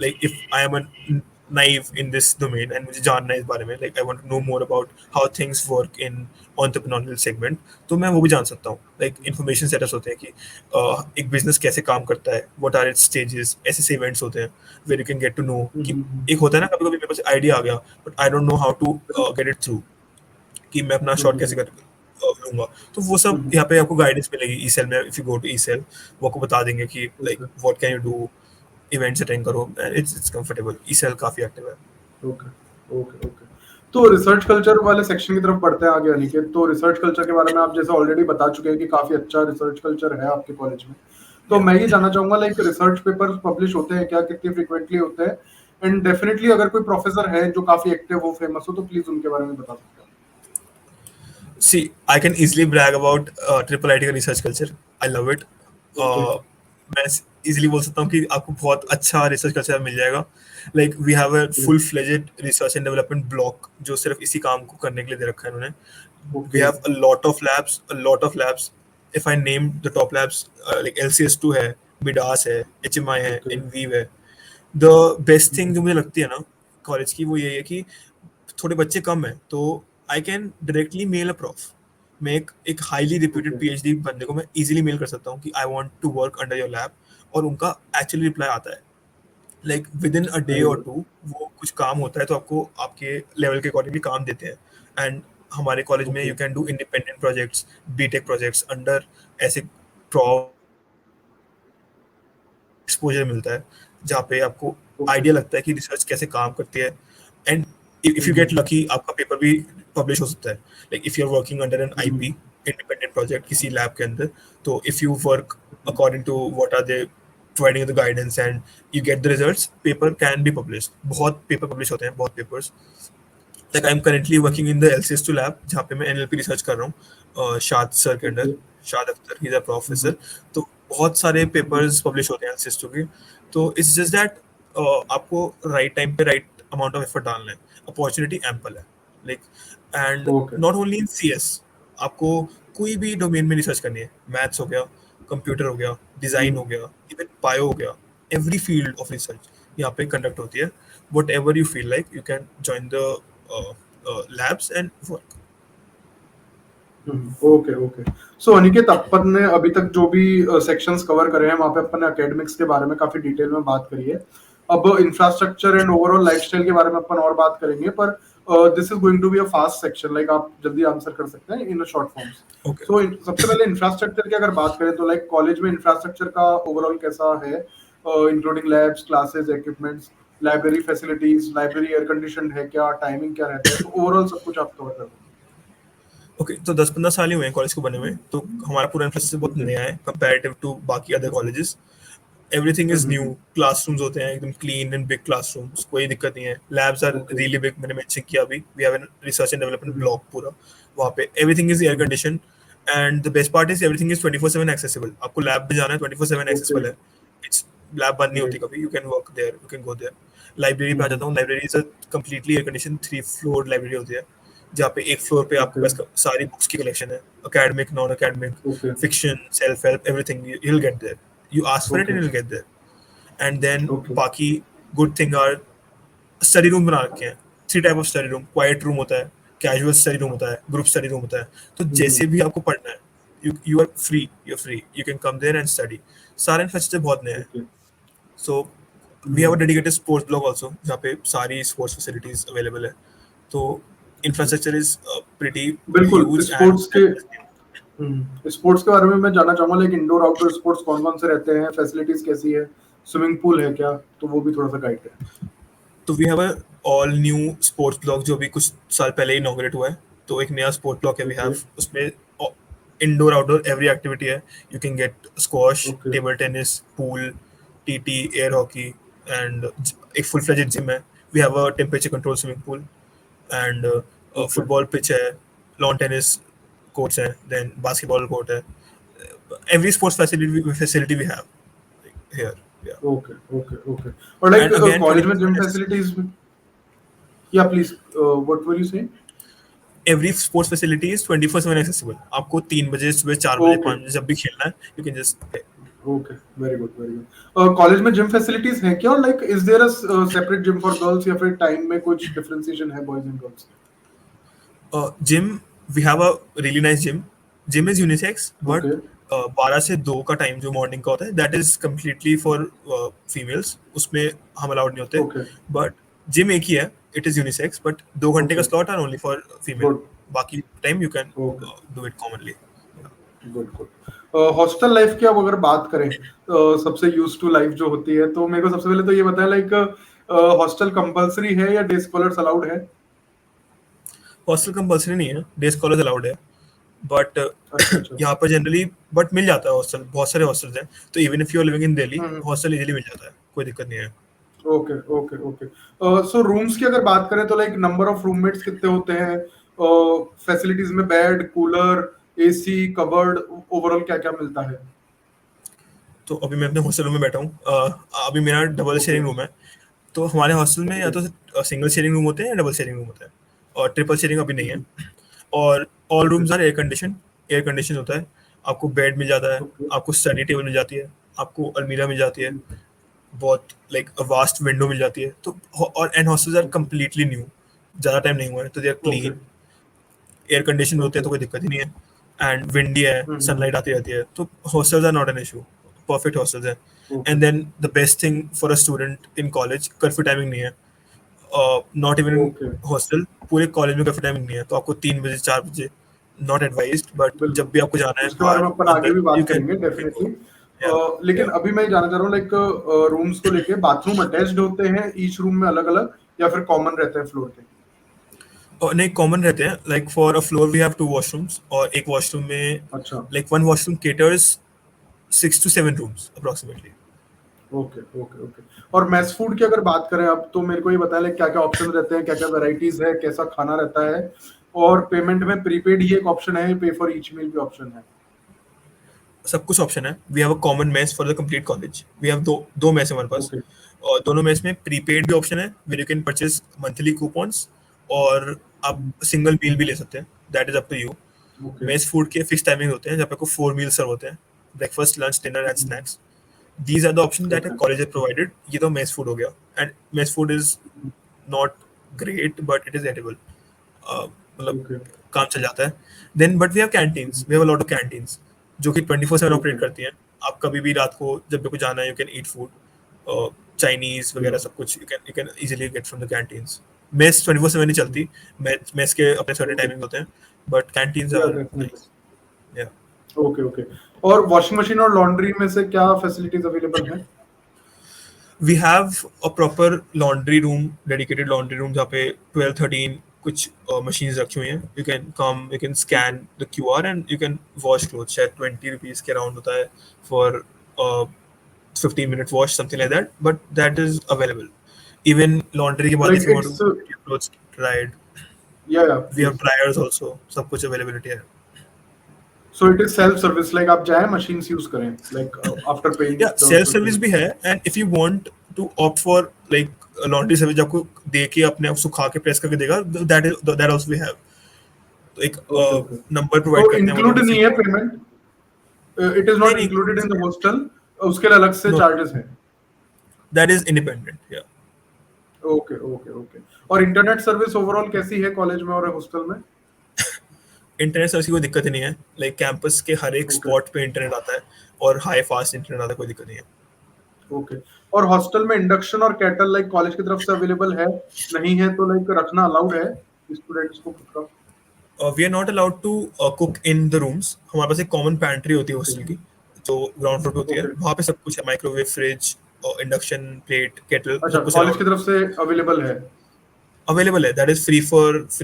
like if I am naive in this domain and मुझे जानना है इस बारे में, like I want to know more about how things work in entrepreneurial segment, तो मैं वो भी जान सकता हूँ। like information setups होते हैं कि एक business कैसे काम करता है, what are its stages, ऐसे इवेंट्स होते हैं where you can get to know कि एक होता है ना कभी कभी मेरे पास आइडिया आ गया but I don't know how to get it through, कि मैं अपना शॉर्ट कैसे कर लूंगा। तो वो सब यहाँ पे आपको गाइडेंस मिलेगी ई सेल में। If you go to E cell वो आपको बता देंगे कि like what can you do, events attend करो, इट्स कंफर्टेबल। ई सेल काफी एक्टिव है। Okay okay okay. तो रिसर्च कल्चर वाले सेक्शन की तरफ बढ़ते हैं आगे अनिकेत। तो रिसर्च कल्चर के बारे में आप जैसे ऑलरेडी बता चुके हैं कि काफी अच्छा रिसर्च कल्चर है आपके कॉलेज में। तो मैं ये जानना चाहूंगा, लाइक रिसर्च पेपर पब्लिश होते हैं क्या, कितने फ्रीक्वेंटली होते हैं? एंड डेफिनेटली अगर कोई प्रोफेसर है जो काफी एक्टिव हो, फेमस हो, तो प्लीज उनके बारे में बता सकते हैं। See, I can easily brag about triple IT का research culture. I love it. मैं easily बोल सकता हूँ कि आपको बहुत अच्छा research culture मिल जाएगा। Like we have a full-fledged research and development block जो सिर्फ इसी काम को करने के लिए दे रखा है उन्होंने। We have a lot of labs. If I name the top labs, like LCS2 है, Midas है, HMI है, InVivo है। The best thing जो मुझे लगती है ना कॉलेज की, वो ये है कि थोड़े बच्चे कम है तो I can directly mail a prof. मैं एक हाईली रिप्यूटेड पीएचडी बंदे को मैं इजीली मेल कर सकता हूँ कि I want to work under your lab, और उनका एक्चुअली रिप्लाई आता है like within a day और 2। वो कुछ काम होता है तो आपको आपके लेवल के अकॉर्डिंगली काम देते हैं। एंड हमारे कॉलेज में you can do independent projects, BTech projects under ऐसे एक्सपोजर मिलता है जहाँ पे आपको आइडिया लगता है कि रिसर्च कैसे काम करती है। And if you get lucky आपका पेपर भी पब्लिश हो सकता है। like if you're working under an IP independent project किसी लैब के अंदर, तो if you work according to what are they providing you the guidance and you get the results, paper can be published। बहुत paper publish होते हैं, बहुत papers. like I'm currently working in the LCS2 lab जहाँ पे मैं NLP research कर रहा हूँ शाद सर के अंदर। शाद Akhtar, he is a professor. तो बहुत सारे पेपर्स पब्लिश होते हैं LCS2 के। तो इट्स जस्ट दैट आपको राइट टाइम पे राइट अमाउंट ऑफ एफर्ट डालना है। अपॉर्चुनिटी एम्पल है, like and not only in CS। आपको कोई भी डोमेन में रिसर्च करनी है, मैथ्स हो गया, कंप्यूटर हो गया, डिजाइन हो गया, इवन बायो हो गया, एवरी फील्ड ऑफ रिसर्च यहाँ पे कंडक्ट होती है। Whatever you feel like you can join the labs and work. Okay okay. So Aniket, अपन ने अभी तक जो भी सेक्शंस कवर करे हैं वहाँ पे अपन ने एकेडमिक्स के बारे में काफी डिटेल में बात करी है। अब इंफ्रास्ट्रक्चर एंड ओवरऑल लाइफस्टाइल के बारे में अपन और बात करेंगे, पर this is going to be a fast section, like आप जल्दी आंसर कर सकते हैं इन अ शॉर्ट फॉर्म्स। सो सबसे पहले इंफ्रास्ट्रक्चर की अगर बात करें तो लाइक कॉलेज में इंफ्रास्ट्रक्चर का ओवरऑल कैसा है, including labs, classes, equipments, library facilities, library air conditioned है क्या, टाइमिंग क्या रहता है, तो ओवरऑल सब कुछ आप कवर कर दो। ओके, तो 10-15 साल ही हुए हैं कॉलेज को बने हुए, तो हमारा पूरा इंफ्रास्ट्रक्चर बहुत नया है कंपैरेटिव टू बाकी other colleges. Everything is new. Classrooms होते हैं एकदम क्लीन एंड बिग क्लासरूम्स, कोई दिक्कत नहीं है। लैब्स आर रियली बिग, मैंने मेंशन किया अभी। We have an research and development block पूरा, वहाँ पे everything is air condition. And the best part is everything is 24/7 accessible. आपको लैब में जाना है 24/7 एक्सेसिबल है। इट्स लैब बंद नहीं होती कभी, you can work there, you can go there. Library पे आ जाता हूँ। Library is a completely air condition 3 floor library होती है, जहाँ पे एक फ्लोर पे आपके पास सारी बुक्स की कलेक्शन है, academic, non academic, fiction, self help, everything you will get there. You ask for it and you will get there. And then बाकी good thing are study room बना रखे हैं। 3 type of study room. Quiet room होता है, casual study room होता है, group study room होता है। तो जैसे भी आपको पढ़ना है, you are free, you can come there and study. सारे इंफ्रास्ट्रक्चर बहुत नए हैं। Okay so we have a dedicated sports block also, जहाँ पे सारी स्पोर्ट्स फैसिलिटीज अवेलेबल है। तो इंफ्रास्ट्रक्चर इज प्रीटी बिल्कुल ह्यूज स्पोर्ट्स एंड के स्पोर्ट्स के बारे में मैं जानना चाहूंगा, लाइक इंडोर आउटडोर स्पोर्ट्स कौन कौन से रहते हैं, फैसिलिटीज कैसी है, स्विमिंग पूल है क्या, तो वो भी थोड़ा सा गाइड करें। तो we have a all new sports block जो भी कुछ साल पहले इनॉग्रेट हुआ है। तो एक नया स्पोर्ट्स ब्लॉक है वी ओके हैव, उसमें इंडोर आउटडोर एवरी एक्टिविटी है। You can get squash, okay table tennis, pool, TT, air hockey and एक फुल फ्लेजेड जिम है। We have a temperature control swimming pool and okay football pitch है, lawn tennis courts हैं, then basketball court है। Every sports facility we have here. या okay okay okay और like and again college में 24/7 gym accessible। Facilities, या please what were you saying. Every sports facility is 24/7 accessible. आपको 3 बजे सुबह, 4 बजे, ओके 5 बजे जब भी खेलना है, you can just. Okay very good very good. College में जिम फैसिलिटीज हैं क्या, और like is there a separate gym for girls, या फिर टाइम में कुछ डिफरेंशिएशन है boys and girls. Gym, we have a really nice gym. Gym is unisex, but okay 12 से 2 का टाइम जो मॉर्निंग का होता है, that is completely for females. उसमें हम अलाउड नहीं होते। ओके बट जिम एक ही है, इट इज यूनिसेक्स, बट 2 घंटे का ओके स्लॉट है ओनली फॉर फीमेल। गुड बाकी time you can okay do it commonly. Good good. Hostel life की अब अगर बात करें, सबसे यूज टू लाइफ जो होती है, तो मेरे को सबसे पहले तो ये बताया, लाइक हॉस्टल कंपलसरी है या डे स्कॉलर्स अलाउड है। हॉस्टल कंपल्सरी नहीं है, डे स्कॉलर्स अलाउड है। बट अच्छा अच्छा यहाँ पर जनरली बट मिल जाता है हॉस्टल, बहुत सारे हॉस्टल्स हैं। तो even if you are living in Delhi, hmm hostel easily मिल जाता है, कोई दिक्कत नहीं है। Okay okay okay. So rooms की अगर बात करें तो लाइक नंबर ऑफ रूममेट्स कितने होते हैं, फैसिलिटीज में bed, cooler, AC, cupboard, overall क्या क्या मिलता है। तो अभी मैं अपने हॉस्टल रूम में बैठा हूँ। अभी मेरा डबल ओके शेयरिंग रूम है। तो हमारे हॉस्टल में या ओके तो सिंगल शेयरिंग रूम होते हैं या डबल शेयरिंग रूम होता है, और ट्रिपल शेयरिंग अभी नहीं है। और all okay rooms are air condition होता है। आपको बेड मिल जाता है, ओके आपको स्टडी टेबल मिल जाती है, आपको अलमीरा मिल जाती है, बहुत लाइक वास्ट विंडो मिल जाती है। तो और and hostels are okay completely new, ज़्यादा टाइम नहीं हुआ है, तो they are okay clean, air condition होते हैं, ओके तो कोई दिक्कत ही नहीं है। एंड विंडी है, हम्म सनलाइट आती रहती है, तो hostels are not an issue, perfect hostels हैं। Okay and then the best thing for a student in college, curfew timing नहीं है। Not even in okay hostel, पूरे कॉलेज में कर्फ्यू टाइमिंग नहीं है। तो आपको 3 बजे, 4 बजे नॉट एडवाइज्ड, बट जब भी बिल्कुल, आपको जाना है उसके बारे बाहर में अपन आगे अंदर, भी यू बात कैन करेंगे यू कैन गो। डेफिनेटली। या लेकिन या अभी मैं जानना चाह रहा हूँ, लाइक रूम्स को लेके, बाथरूम अटैच्ड होते हैं ईच रूम में अलग अलग, या फिर कॉमन रहते हैं फ्लोर पे। और नहीं, कॉमन रहते हैं। Like for a floor we have 2 washrooms, और एक वॉशरूम में अच्छा like one washroom caters 6 to 7 rooms approximately. Okay okay okay. और मेस फूड की अगर बात करें अब, तो मेरे को ये बताया लाइक क्या क्या ऑप्शन रहते हैं, क्या क्या वैरायटीज है, कैसा खाना रहता है, और पेमेंट में प्रीपेड ही एक ऑप्शन है, पे फॉर ईच मील भी ऑप्शन है। सब कुछ ऑप्शन है। We have a common mess for the complete college. We have दो मेस है हमारे पास, ओके और दोनों मेस में प्रीपेड भी ऑप्शन है, where you can purchase monthly coupons, और आप सिंगल मील भी ले सकते हैं, that is up to you. Okay mess food के फिक्स टाइमिंग होते हैं, जब आपको 4 मील सर्व होते हैं, breakfast, lunch, dinner and snacks. These are the option that okay college है प्रोवाइडेड। ये तो मेस फूड हो गया, and mess food is not great, but it is edible. मतलब ओके काम चल जाता है। Then but we have canteens, we have a lot of canteens जो कि 24/7 ओके ऑपरेट करती हैं। आप कभी भी रात को जब भी को जाना है, you can eat food, Chinese वगैरह सब कुछ you can easily get from the canteens. Mess 24/7 नहीं चलती, मेस के अपने सर्टेन ओके टाइमिंग होते हैं, बट कैंटीन्स या आर डेफिनेटली। नाइस। या ओके ओके। और वॉशिंग मशीन और लॉन्ड्री में से क्या फैसिलिटीज अवेलेबल है। We have a proper laundry room, dedicated laundry room, जहाँ पे 12-13 कुछ मशीन्स रखी हुई हैं। You can come, you can okay scan the QR and you can wash cloth. शायद 20 रुपीज के अराउंड होता है for 15 minute wash, something like that, but that is available. Even laundry के बाद like if you want it's, to get your clothes dried, या we have please. dryers also, सब कुछ availability है। So it is self service, like आप जाए machines use करें, like after paying Yeah, the self service भी facility. है, and if you want to opt for like laundry service, आपको दे के अपने आप सुखा के प्रेस करके देगा, that also we have। तो एक ओके ओके। नंबर प्रोवाइड तो करते हैं वो लोग, इंक्लूड if नहीं you है want। पेमेंट, इट इज नहीं नॉट नहीं, इंक्लूडेड इन द हॉस्टल, उसके लिए अलग से no, चार्जेस हैं। that is independent, yeah। Okay okay okay. और इंटरनेट सर्विस ओवरऑल कैसी है कॉलेज में और हॉस्टल में? इंटरनेट सर्विस की कोई दिक्कत ही नहीं है, लाइक कैंपस के हर एक ओके स्पॉट पे इंटरनेट आता है और हाई फास्ट इंटरनेट आता है, कोई दिक्कत नहीं है। ओके। और हॉस्टल में इंडक्शन और केटल लाइक कॉलेज की तरफ से अवेलेबल है? नहीं है तो लाइक रखना अलाउड है स्टूडेंट्स को खुद का? We are not allowed to cook in the rooms. हमारे पास एक कॉमन पैंट्री होती है हॉस्टल की, जो ग्राउंड फ्लोर पे होती है, ओके। वहाँ पे सब कुछ है, microwave, fridge, induction, plate, kettle, अच्छा, सब कुछ कॉलेज अलाउड की तरफ से अवेलेबल है? अवेलेबल है। That is free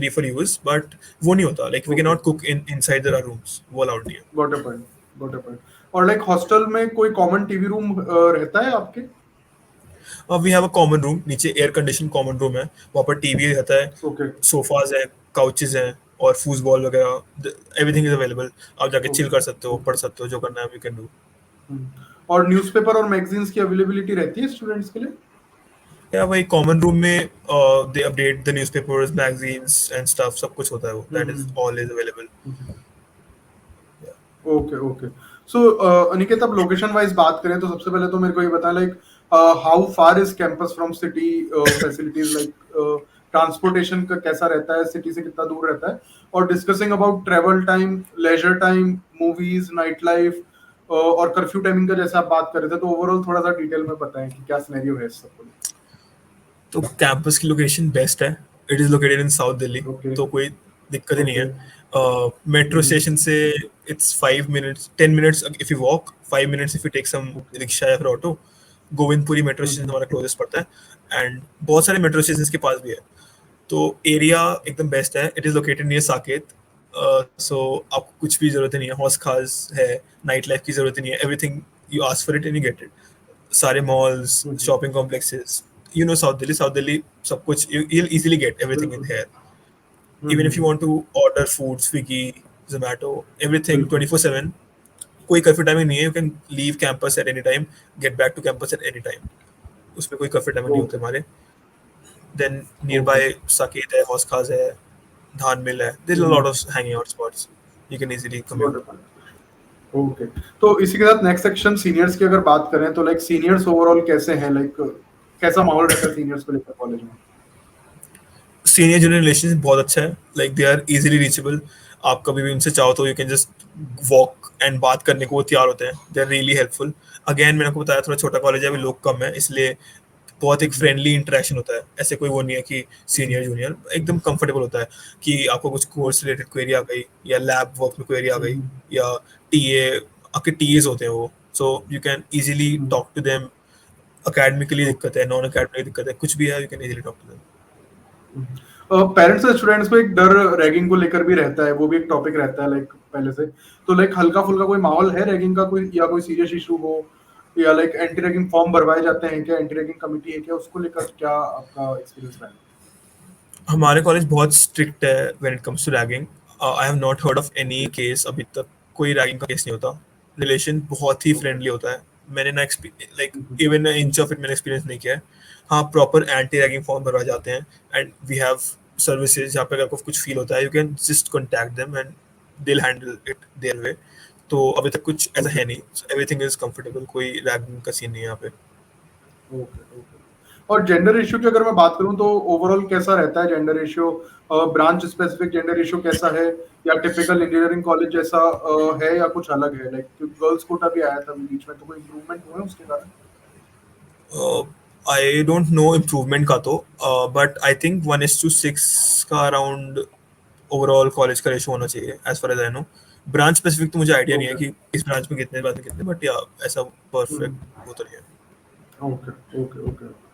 for use, but वो नहीं होता, like we can okay, not cook in inside there rooms, वो अलाउड नहीं है। Got a point, got a point. और लाइक हॉस्टल में कोई कॉमन टीवी रूम रहता है आपके? We have a common room, नीचे एयर कंडीशन कॉमन रूम है, वहाँ पर टीवी रहता है, ओके सोफाज है, काउचेज हैं, और फूसबॉल वगैरह, एवरीथिंग इज अवेलेबल। आप जाके चिल ओके कर सकते हो, ओके। पढ़ सकते हो, जो करना है वी कैन डू। और न्यूज़पेपर और मैगजीन्स की अवेलेबिलिटी रहती है स्टूडेंट्स के लिए? या वही कॉमन रूम में they update the newspapers, magazines and stuff, सब कुछ होता है, वो that is all is available. Okay okay. So Aniket, अब लोकेशन वाइज बात करें तो सबसे पहले तो मेरे को ये बताएं like how far is campus from city facilities, like transportation का कैसा रहता है, सिटी से कितना दूर रहता है? और discussing about travel time, leisure time, movies, night life और कर्फ्यू टाइमिंग का जैसे आप बात कर रहे थे, तो ओवरऑल थोड़ा सा डिटेल में बताएं कि क्या सिनेरियो है इस सबको लेकर। तो कैंपस की लोकेशन बेस्ट है, it is located in south Delhi, okay तो कोई दिक्कत ही नहीं ओके। है। मेट्रो स्टेशन से it's 5 minutes, 10 minutes if you walk, 5 minutes if you take some okay. Rickshaw या फिर ऑटो। गोविंदपुरी मेट्रो स्टेशन हमारा क्लोजेस्ट पड़ता है, एंड बहुत सारे मेट्रो स्टेशन के पास भी है। तो एरिया एकदम बेस्ट है, it is located near Saket. So आपको कुछ भी जरूरत नहीं है, हौस खास है, नाइट लाइफ की जरूरत नहीं है, everything you ask for it and you get it. सारे malls, shopping complexes, you know south Delhi सब कुछ you'll easily get everything in बिल्कुल। here. Even if you want to order food, Swiggy, Zomato, everything बिल्कुल 24/7, कोई curfew timing नहीं है, you can leave campus at any time, get back to campus at any time, उसमें कोई curfew timing नहीं होते okay हमारे। Then okay. nearby साकेत है, हौस खास है, धान मिल है, there's a lot of hanging out spots, you can easily got commute. It. Okay. तो इसी के साथ नेक्स्ट सेक्शन सीनियर्स की अगर बात करें तो लाइक सीनियर्स ओवरऑल कैसे हैं, लाइक कैसा माहौल रहता है सीनियर्स को लेकर कॉलेज में? सीनियर जूनियर रिलेशन बहुत अच्छा है, like they are easily reachable. आप कभी भी उनसे चाहो तो you can just walk and बात करने को वो तैयार होते हैं, they are really helpful. Again मैंने आपको बताया, थोड़ा छोटा कॉलेज है, अभी लोग कम है, इसलिए बहुत एक फ्रेंडली इंटरेक्शन होता है। ऐसे कोई वो नहीं है कि सीनियर जूनियर, एकदम कंफर्टेबल होता है कि आपको कुछ कोर्स रिलेटेड क्वेरी आ गई या लैब वर्क में क्वेरी आ गई या टीए, आपके टीएज होते हैं वो, so you can easily talk to them. Academically दिक्कत है, नॉन अकेडमिक दिक्कत है, कुछ भी है, you can easily talk to them. Parents और स्टूडेंट्स को एक डर रैगिंग को लेकर भी रहता है, वो भी एक टॉपिक रहता है लाइक पहले से। तो लाइक हल्का फुल्का कोई माहौल है रैगिंग का, कोई या कोई सीरियस इशू हो, या लाइक एंटी रैगिंग फॉर्म भरवाए जाते हैं क्या, एंटी रैगिंग कमिटी है क्या, उसको लेकर क्या आपका एक्सपीरियंस रहा है? हमारे कॉलेज बहुत स्ट्रिक्ट है when it comes to ragging. I have not heard of any case, अभी तक कोई रैगिंग का केस नहीं होता। रिलेशन बहुत ही ओके फ्रेंडली होता है, मैंने ना like even inch of it मैंने एक्सपीरियंस नहीं किया है। हाँ, प्रॉपर एंटी रैगिंग फॉर्म भरवाए जाते हैं, एंड वी हैव सर्विसेज जहाँ पे अगर आपको कुछ फील होता है, you can just contact them and they will handle it their way. तो अभी तक कुछ ऐसा ओके है नहीं, एवरीथिंग इज कंफर्टेबल, कोई रैगिंग का सीन नहीं है यहाँ पे। Okay okay. और जेंडर रेशियो की अगर मैं बात करूं तो ओवरऑल कैसा रहता है gender ratio? Branch specific gender ratio कैसा है, या टिपिकल इंजीनियरिंग कॉलेज जैसा है, या कुछ अलग है? लाइक गर्ल्स कोटा भी आया था अभी बीच में, तो कोई इम्प्रूवमेंट हुआ है उसके कारण? आई डोंट नो इम्प्रूवमेंट का तो, बट आई थिंक 1:6 का अराउंड ओवरऑल कॉलेज का रेशो होना चाहिए, as far as I know. Branch specific तो मुझे आइडिया नहीं है ओके कि इस ब्रांच में कितने, ब्रांच में कितने, बट या ऐसा परफेक्ट वो तो नहीं है। Okay okay okay.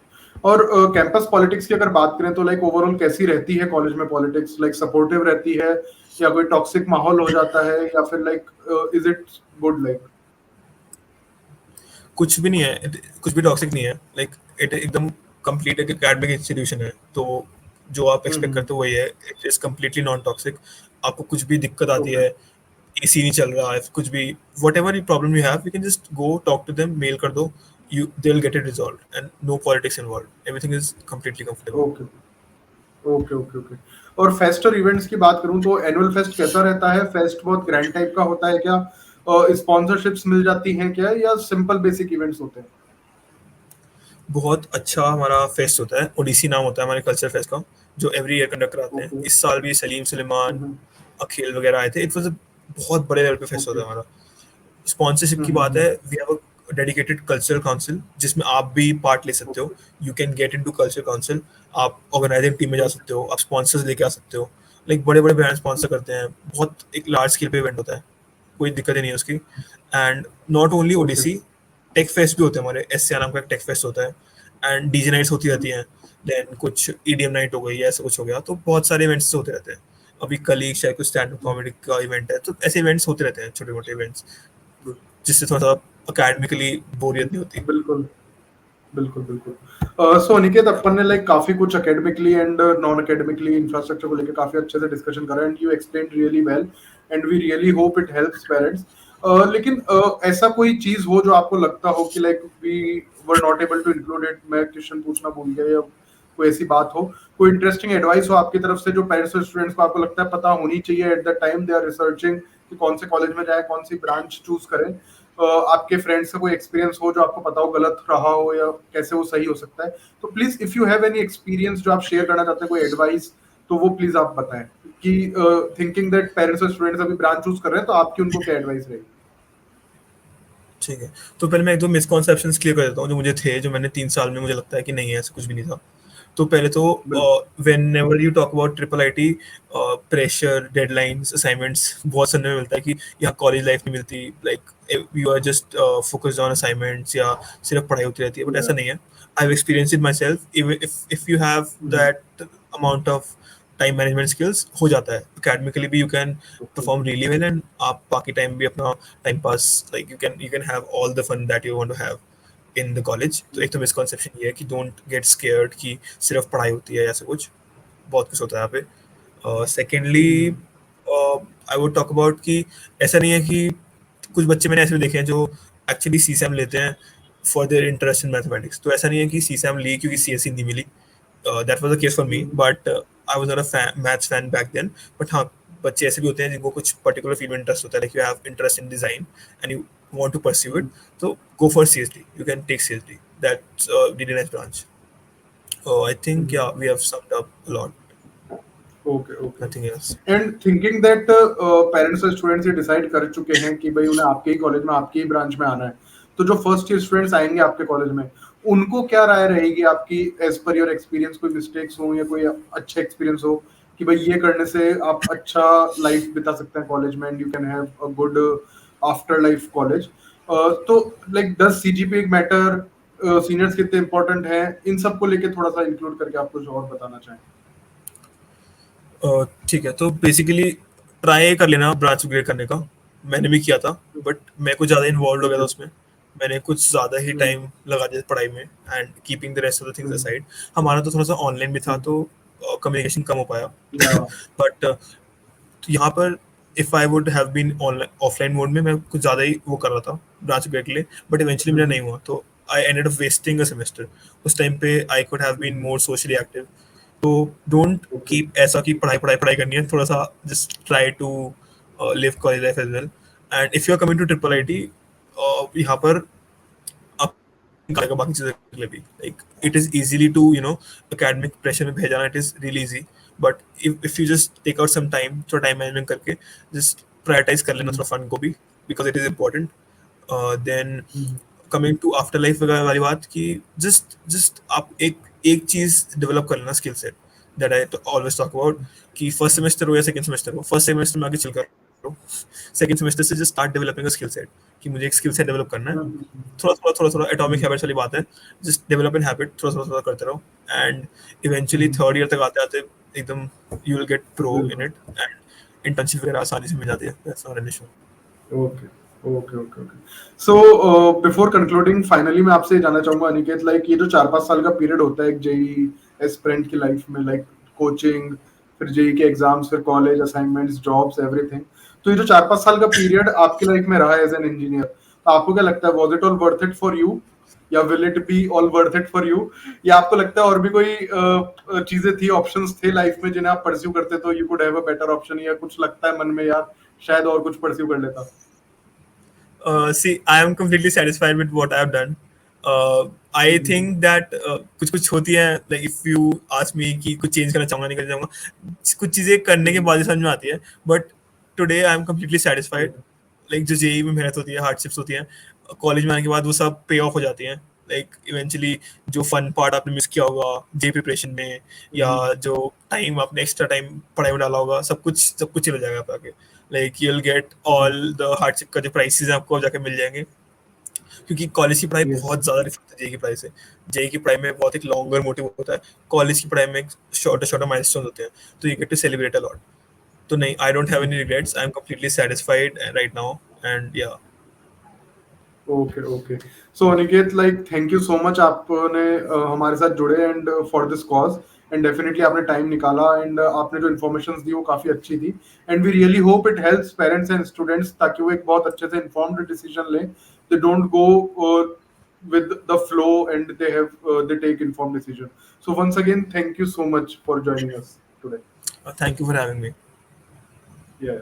और कैंपस पॉलिटिक्स की अगर बात करें तो लाइक ओवरऑल कैसी रहती है कॉलेज में पॉलिटिक्स? लाइक सपोर्टिव रहती है, या कोई टॉक्सिक माहौल हो जाता है, या फिर like is it good like? कुछ भी नहीं है, कुछ भी टॉक्सिक नहीं है, लाइक इट एकदम कंप्लीट एक एकेडमिक इंस्टीट्यूशन है, तो जो आप एक्सपेक्ट करते हो वही है, it is completely non toxic. आपको कुछ भी दिक्कत आती ओके है, एसी नहीं चल रहा है, कुछ भी, whatever problem you have, you can just go talk to them, mail कर दो, you they'll get it resolved, and no politics involved, everything is completely comfortable. Okay okay okay okay. और fest और events की बात करूं तो annual fest कैसा रहता है? फेस्ट बहुत ग्रैंड टाइप का होता है क्या? स्पॉन्सरशिप्स मिल जाती हैं क्या, या सिंपल बेसिक इवेंट्स होते हैं? बहुत अच्छा हमारा फेस्ट होता है, ओडीसी नाम होता है हमारे कल्चर फेस्ट का, जो एवरी ईयर कंडक्ट कराते हैं। ओके। इस साल भी सलीम सुलेमान, हम्म। अखिल वगैरह आए थे। इट वाज अ बहुत बड़े लेवल पे फेस्ट होता ओके। है हमारा। स्पॉन्सरशिप की बात है, we have a dedicated cultural council जिसमें आप भी पार्ट ले सकते हो। Okay. You can get into culture council. आप ऑर्गेनाइजिंग टीम में जा सकते हो, आप स्पॉन्सर्स लेके आ सकते हो। लाइक बड़े बड़े ब्रांड स्पॉन्सर करते हैं, बहुत एक लार्ज स्केल पे इवेंट होता है, कोई दिक्कत ही नहीं है उसकी। And not only okay. ODC, tech fest भी होते हैं हमारे। एस नाम का एक टेक फेस्ट होता है, एंड डीजे नाइट्स होती रहती हैं। देन कुछ ईडीएम नाइट हो गई, ऐसा कुछ हो गया, तो बहुत सारे इवेंट्स होते रहते हैं। अभी कल ही शायद कुछ स्टैंड अप कॉमेडी का इवेंट है, तो ऐसे इवेंट्स होते रहते हैं, छोटे मोटे इवेंट्स, जिससे थोड़ा सा अकेडमिकली बोरियत नहीं होती। बिल्कुल बिल्कुल बिल्कुल। सो अनिकेत, अपन ने लाइक काफी कुछ academically and non academically infrastructure को लेकर काफी अच्छे से डिस्कशन करा, and you explain really well, and we really hope it helps parents. लेकिन ऐसा कोई चीज हो जो आपको लगता हो कि like we were not able to include it, मैं क्वेश्चन पूछना भूल गया, या कोई ऐसी बात हो, कोई इंटरेस्टिंग एडवाइस हो आपकी तरफ से जो पेरेंट्स और स्टूडेंट्स को आपको लगता है पता होनी चाहिए at the time they are researching कि कौन से कॉलेज में जाए, कौन सी ब्रांच चूज करें। आपके फ्रेंड्स का कोई एक्सपीरियंस हो जो आपको पता हो गलत रहा हो या कैसे वो सही हो सकता है, तो please if you have any experience जो आप शेयर करना चाहते हैं, कोई एडवाइस, तो वो प्लीज आप बताएं कि थिंकिंग दैट पेरेंट्स और स्टूडेंट्स अभी ब्रांच चूज कर रहे हैं, तो आपकी उनको क्या एडवाइस रहेगी। ठीक है, तो पहले मैं एक दो मिसकॉन्सेप्शंस क्लियर कर देता हूँ जो मुझे थे, जो मैंने 3 साल में मुझे लगता है कि नहीं है, ऐसा कुछ भी नहीं था। तो पहले तो बिल्कुल। When ever you talk about triple IT, pressure, deadlines, assignments बहुत सुनने में मिलता है कि यहाँ कॉलेज लाइफ नहीं मिलती, like you are just focused on assignments, या सिर्फ पढ़ाई होती रहती है। बट या ऐसा नहीं है। I have experience it myself. If you have that amount of time management skills, हो जाता है। अकेडमिकली भी you can okay. Perform really well, and आप बाकी टाइम भी अपना time pass, like you can have all the fun that you want to have in the college. तो एक तो मिसकॉन्सेप्शन ये है कि डोंट गेट स्केयर्ड कि सिर्फ पढ़ाई होती है, ऐसा कुछ बहुत कुछ होता है यहाँ पे। Secondly, I would talk about कि ऐसा नहीं है कि कुछ बच्चे मैंने ऐसे भी देखे हैं जो एक्चुअली सी सैम लेते हैं for their interest in mathematics. तो ऐसा नहीं है कि सी सैम ली क्योंकि सी एस सी नहीं मिली। That was the case for me, but I was not a maths fan back then. But हाँ, बच्चे ऐसे भी होते हैं जिनको कुछ पर्टिकुलर फील्ड में इंटरेस्ट होता है, like you have interest in design and you want to pursue it, so go for CSD. You can take CSD. That's DDNS branch. Oh, I think yeah, we have summed up a lot. Okay okay Nothing else. Okay. And thinking that parents और students ये decide कर चुके हैं कि भाई उन्हें आपके ही college में, आपके ही ब्रांच में आना है, तो जो फर्स्ट ईयर स्टूडेंट्स आएंगे आपके कॉलेज में, उनको क्या राय रहेगी आपकी, एज पर योर एक्सपीरियंस, कोई मिस्टेक्स हो या कोई अच्छा एक्सपीरियंस हो कि भाई ये करने से आप अच्छा लाइफ बिता सकते हैं कॉलेज में, and you can have a good after life college. तो like does CGPA matter, seniors कितने इंपॉर्टेंट हैं, इन सब को लेके थोड़ा सा इंक्लूड करके आप कुछ और बताना चाहें। ठीक है, तो बेसिकली ट्राई कर लेना ब्रांच अपग्रेड करने का। मैंने भी किया था, बट मैं कुछ ज़्यादा इन्वॉल्व हो गया था ओके। उसमें। मैंने कुछ ज़्यादा ही टाइम लगा दिया पढ़ाई में, and keeping the rest of the things aside. हमारा तो थोड़ा सा ऑनलाइन भी था, तो कम्युनिकेशन कम हो पाया। या बट यहाँ पर if I would have been online offline mode में, मैं कुछ ज़्यादा ही वो कर रहा था ब्रांच अपग्रेड के लिए, बट इवेंचुअली मेरा नहीं हुआ। तो I ended up wasting a semester. उस टाइम पे I could have been more socially active. तो डोंट ओके। कीप ऐसा कि पढ़ाई पढ़ाई पढ़ाई करनी है। थोड़ा सा just try to live college life as well. And if you are coming to triple I T, यहाँ पर आप निकालेगा बाकी चीज़ों के लिए भी। Like it is easily to academic pressure में भेजाना, it is really easy. But if you just take out some time, थोड़ा टाइम मैनेजमेंट करके जस्ट प्रायोरिटाइज कर लेना थोड़ा फन को भी, because it is important. Then coming to after life वगैरह वाली बात, कि जस्ट जस्ट आप एक एक चीज डेवलप कर लेना, skill set, that I always talk about. कि फर्स्ट सेमेस्टर हो या सेकंड सेमेस्टर हो, फर्स्ट सेमेस्टर में आगे चिल करो, सेकंड सेमेस्टर से just start developing a skill set, कि मुझे एक स्किल सेट डेवलप करना है। थोड़ा एटॉमिक हैबिट्स वाली बात है। जस्ट डेवलप एन हैबिट, थोड़ा करते रहो, एंड इवेंचुअली थर्ड ईयर तक आते आते एकदम you will gate pro in बिल्कुल। इट, एंड इंटर्नशिप वगैरह आसानी से मिल जाती है। That's not an issue. Okay okay okay okay. So before concluding, finally मैं आपसे जानना चाहूंगा अनिकेत, लाइक ये जो 4-5 साल का पीरियड होता है एक जेई एस्पिरेंट की लाइफ में, लाइक कोचिंग, फिर जेई के एग्जाम्स, फिर कॉलेज असाइनमेंट्स, जॉब्स, एवरीथिंग, तो ये जो 4-5 साल का पीरियड आपकी लाइफ में रहा एज एन इंजीनियर, तो आपको क्या लगता है, was it all worth it for you, या will it be all worth it for you, या आपको लगता है और भी कोई चीजें थी, ऑप्शंस थे लाइफ में जिन्हें आप परस्यू करते तो you could have a better option, या कुछ लगता है मन में यार शायद और कुछ परस्यू कर लेता। See, I am completely satisfied with what I have done. I think that कुछ कुछ होती है, like if you ask me कि कुछ चेंज करना चाहूंगा नहीं करना चाहूंगा, कुछ चीजें करने के बाद ही समझ में आती है, but today I am completely satisfied. Like जो जेई में मेहनत होती है, हार्डशिप्स होती हैं, कॉलेज में आने के बाद वो सब पे ऑफ हो जाती हैं। लाइक इवेंचुअली जो फन पार्ट आपने मिस किया होगा जे प्रिपरेशन में, या जो टाइम आपने एक्स्ट्रा टाइम पढ़ाई में डाला होगा, सब कुछ चला जाएगा आप आके। Like you will get all the hardship का जो प्राइसेस है आपको जाके मिल जाएंगे, क्योंकि कॉलेज की पढ़ाई Yes. बहुत ज्यादा डिफरेंट है जेई की पढ़ाई से। जेई की पढ़ाई में बहुत एक लॉन्गर मोटिव होता है, कॉलेज की पढ़ाई में शॉर्टर शॉर्टर माइलस्टोन होते हैं, तो you get to celebrate a lot. तो नहीं, I don't have any regrets, I am completely satisfied right now, and या okay okay. So Aniket, like thank you so much, आपने हमारे साथ जुड़े and for this cause, and definitely आपने time निकाला, and आपने जो इन्फॉर्मेशन दी वो काफी अच्छी थी, and we really hope it helps parents and students, ताकि वो एक बहुत अच्छे से इन्फॉर्म्ड डिसीजन लें, they don't go with the flow, and they take informed decision. So once again, thank you so much for joining us today. Thank you for having me. Yeah.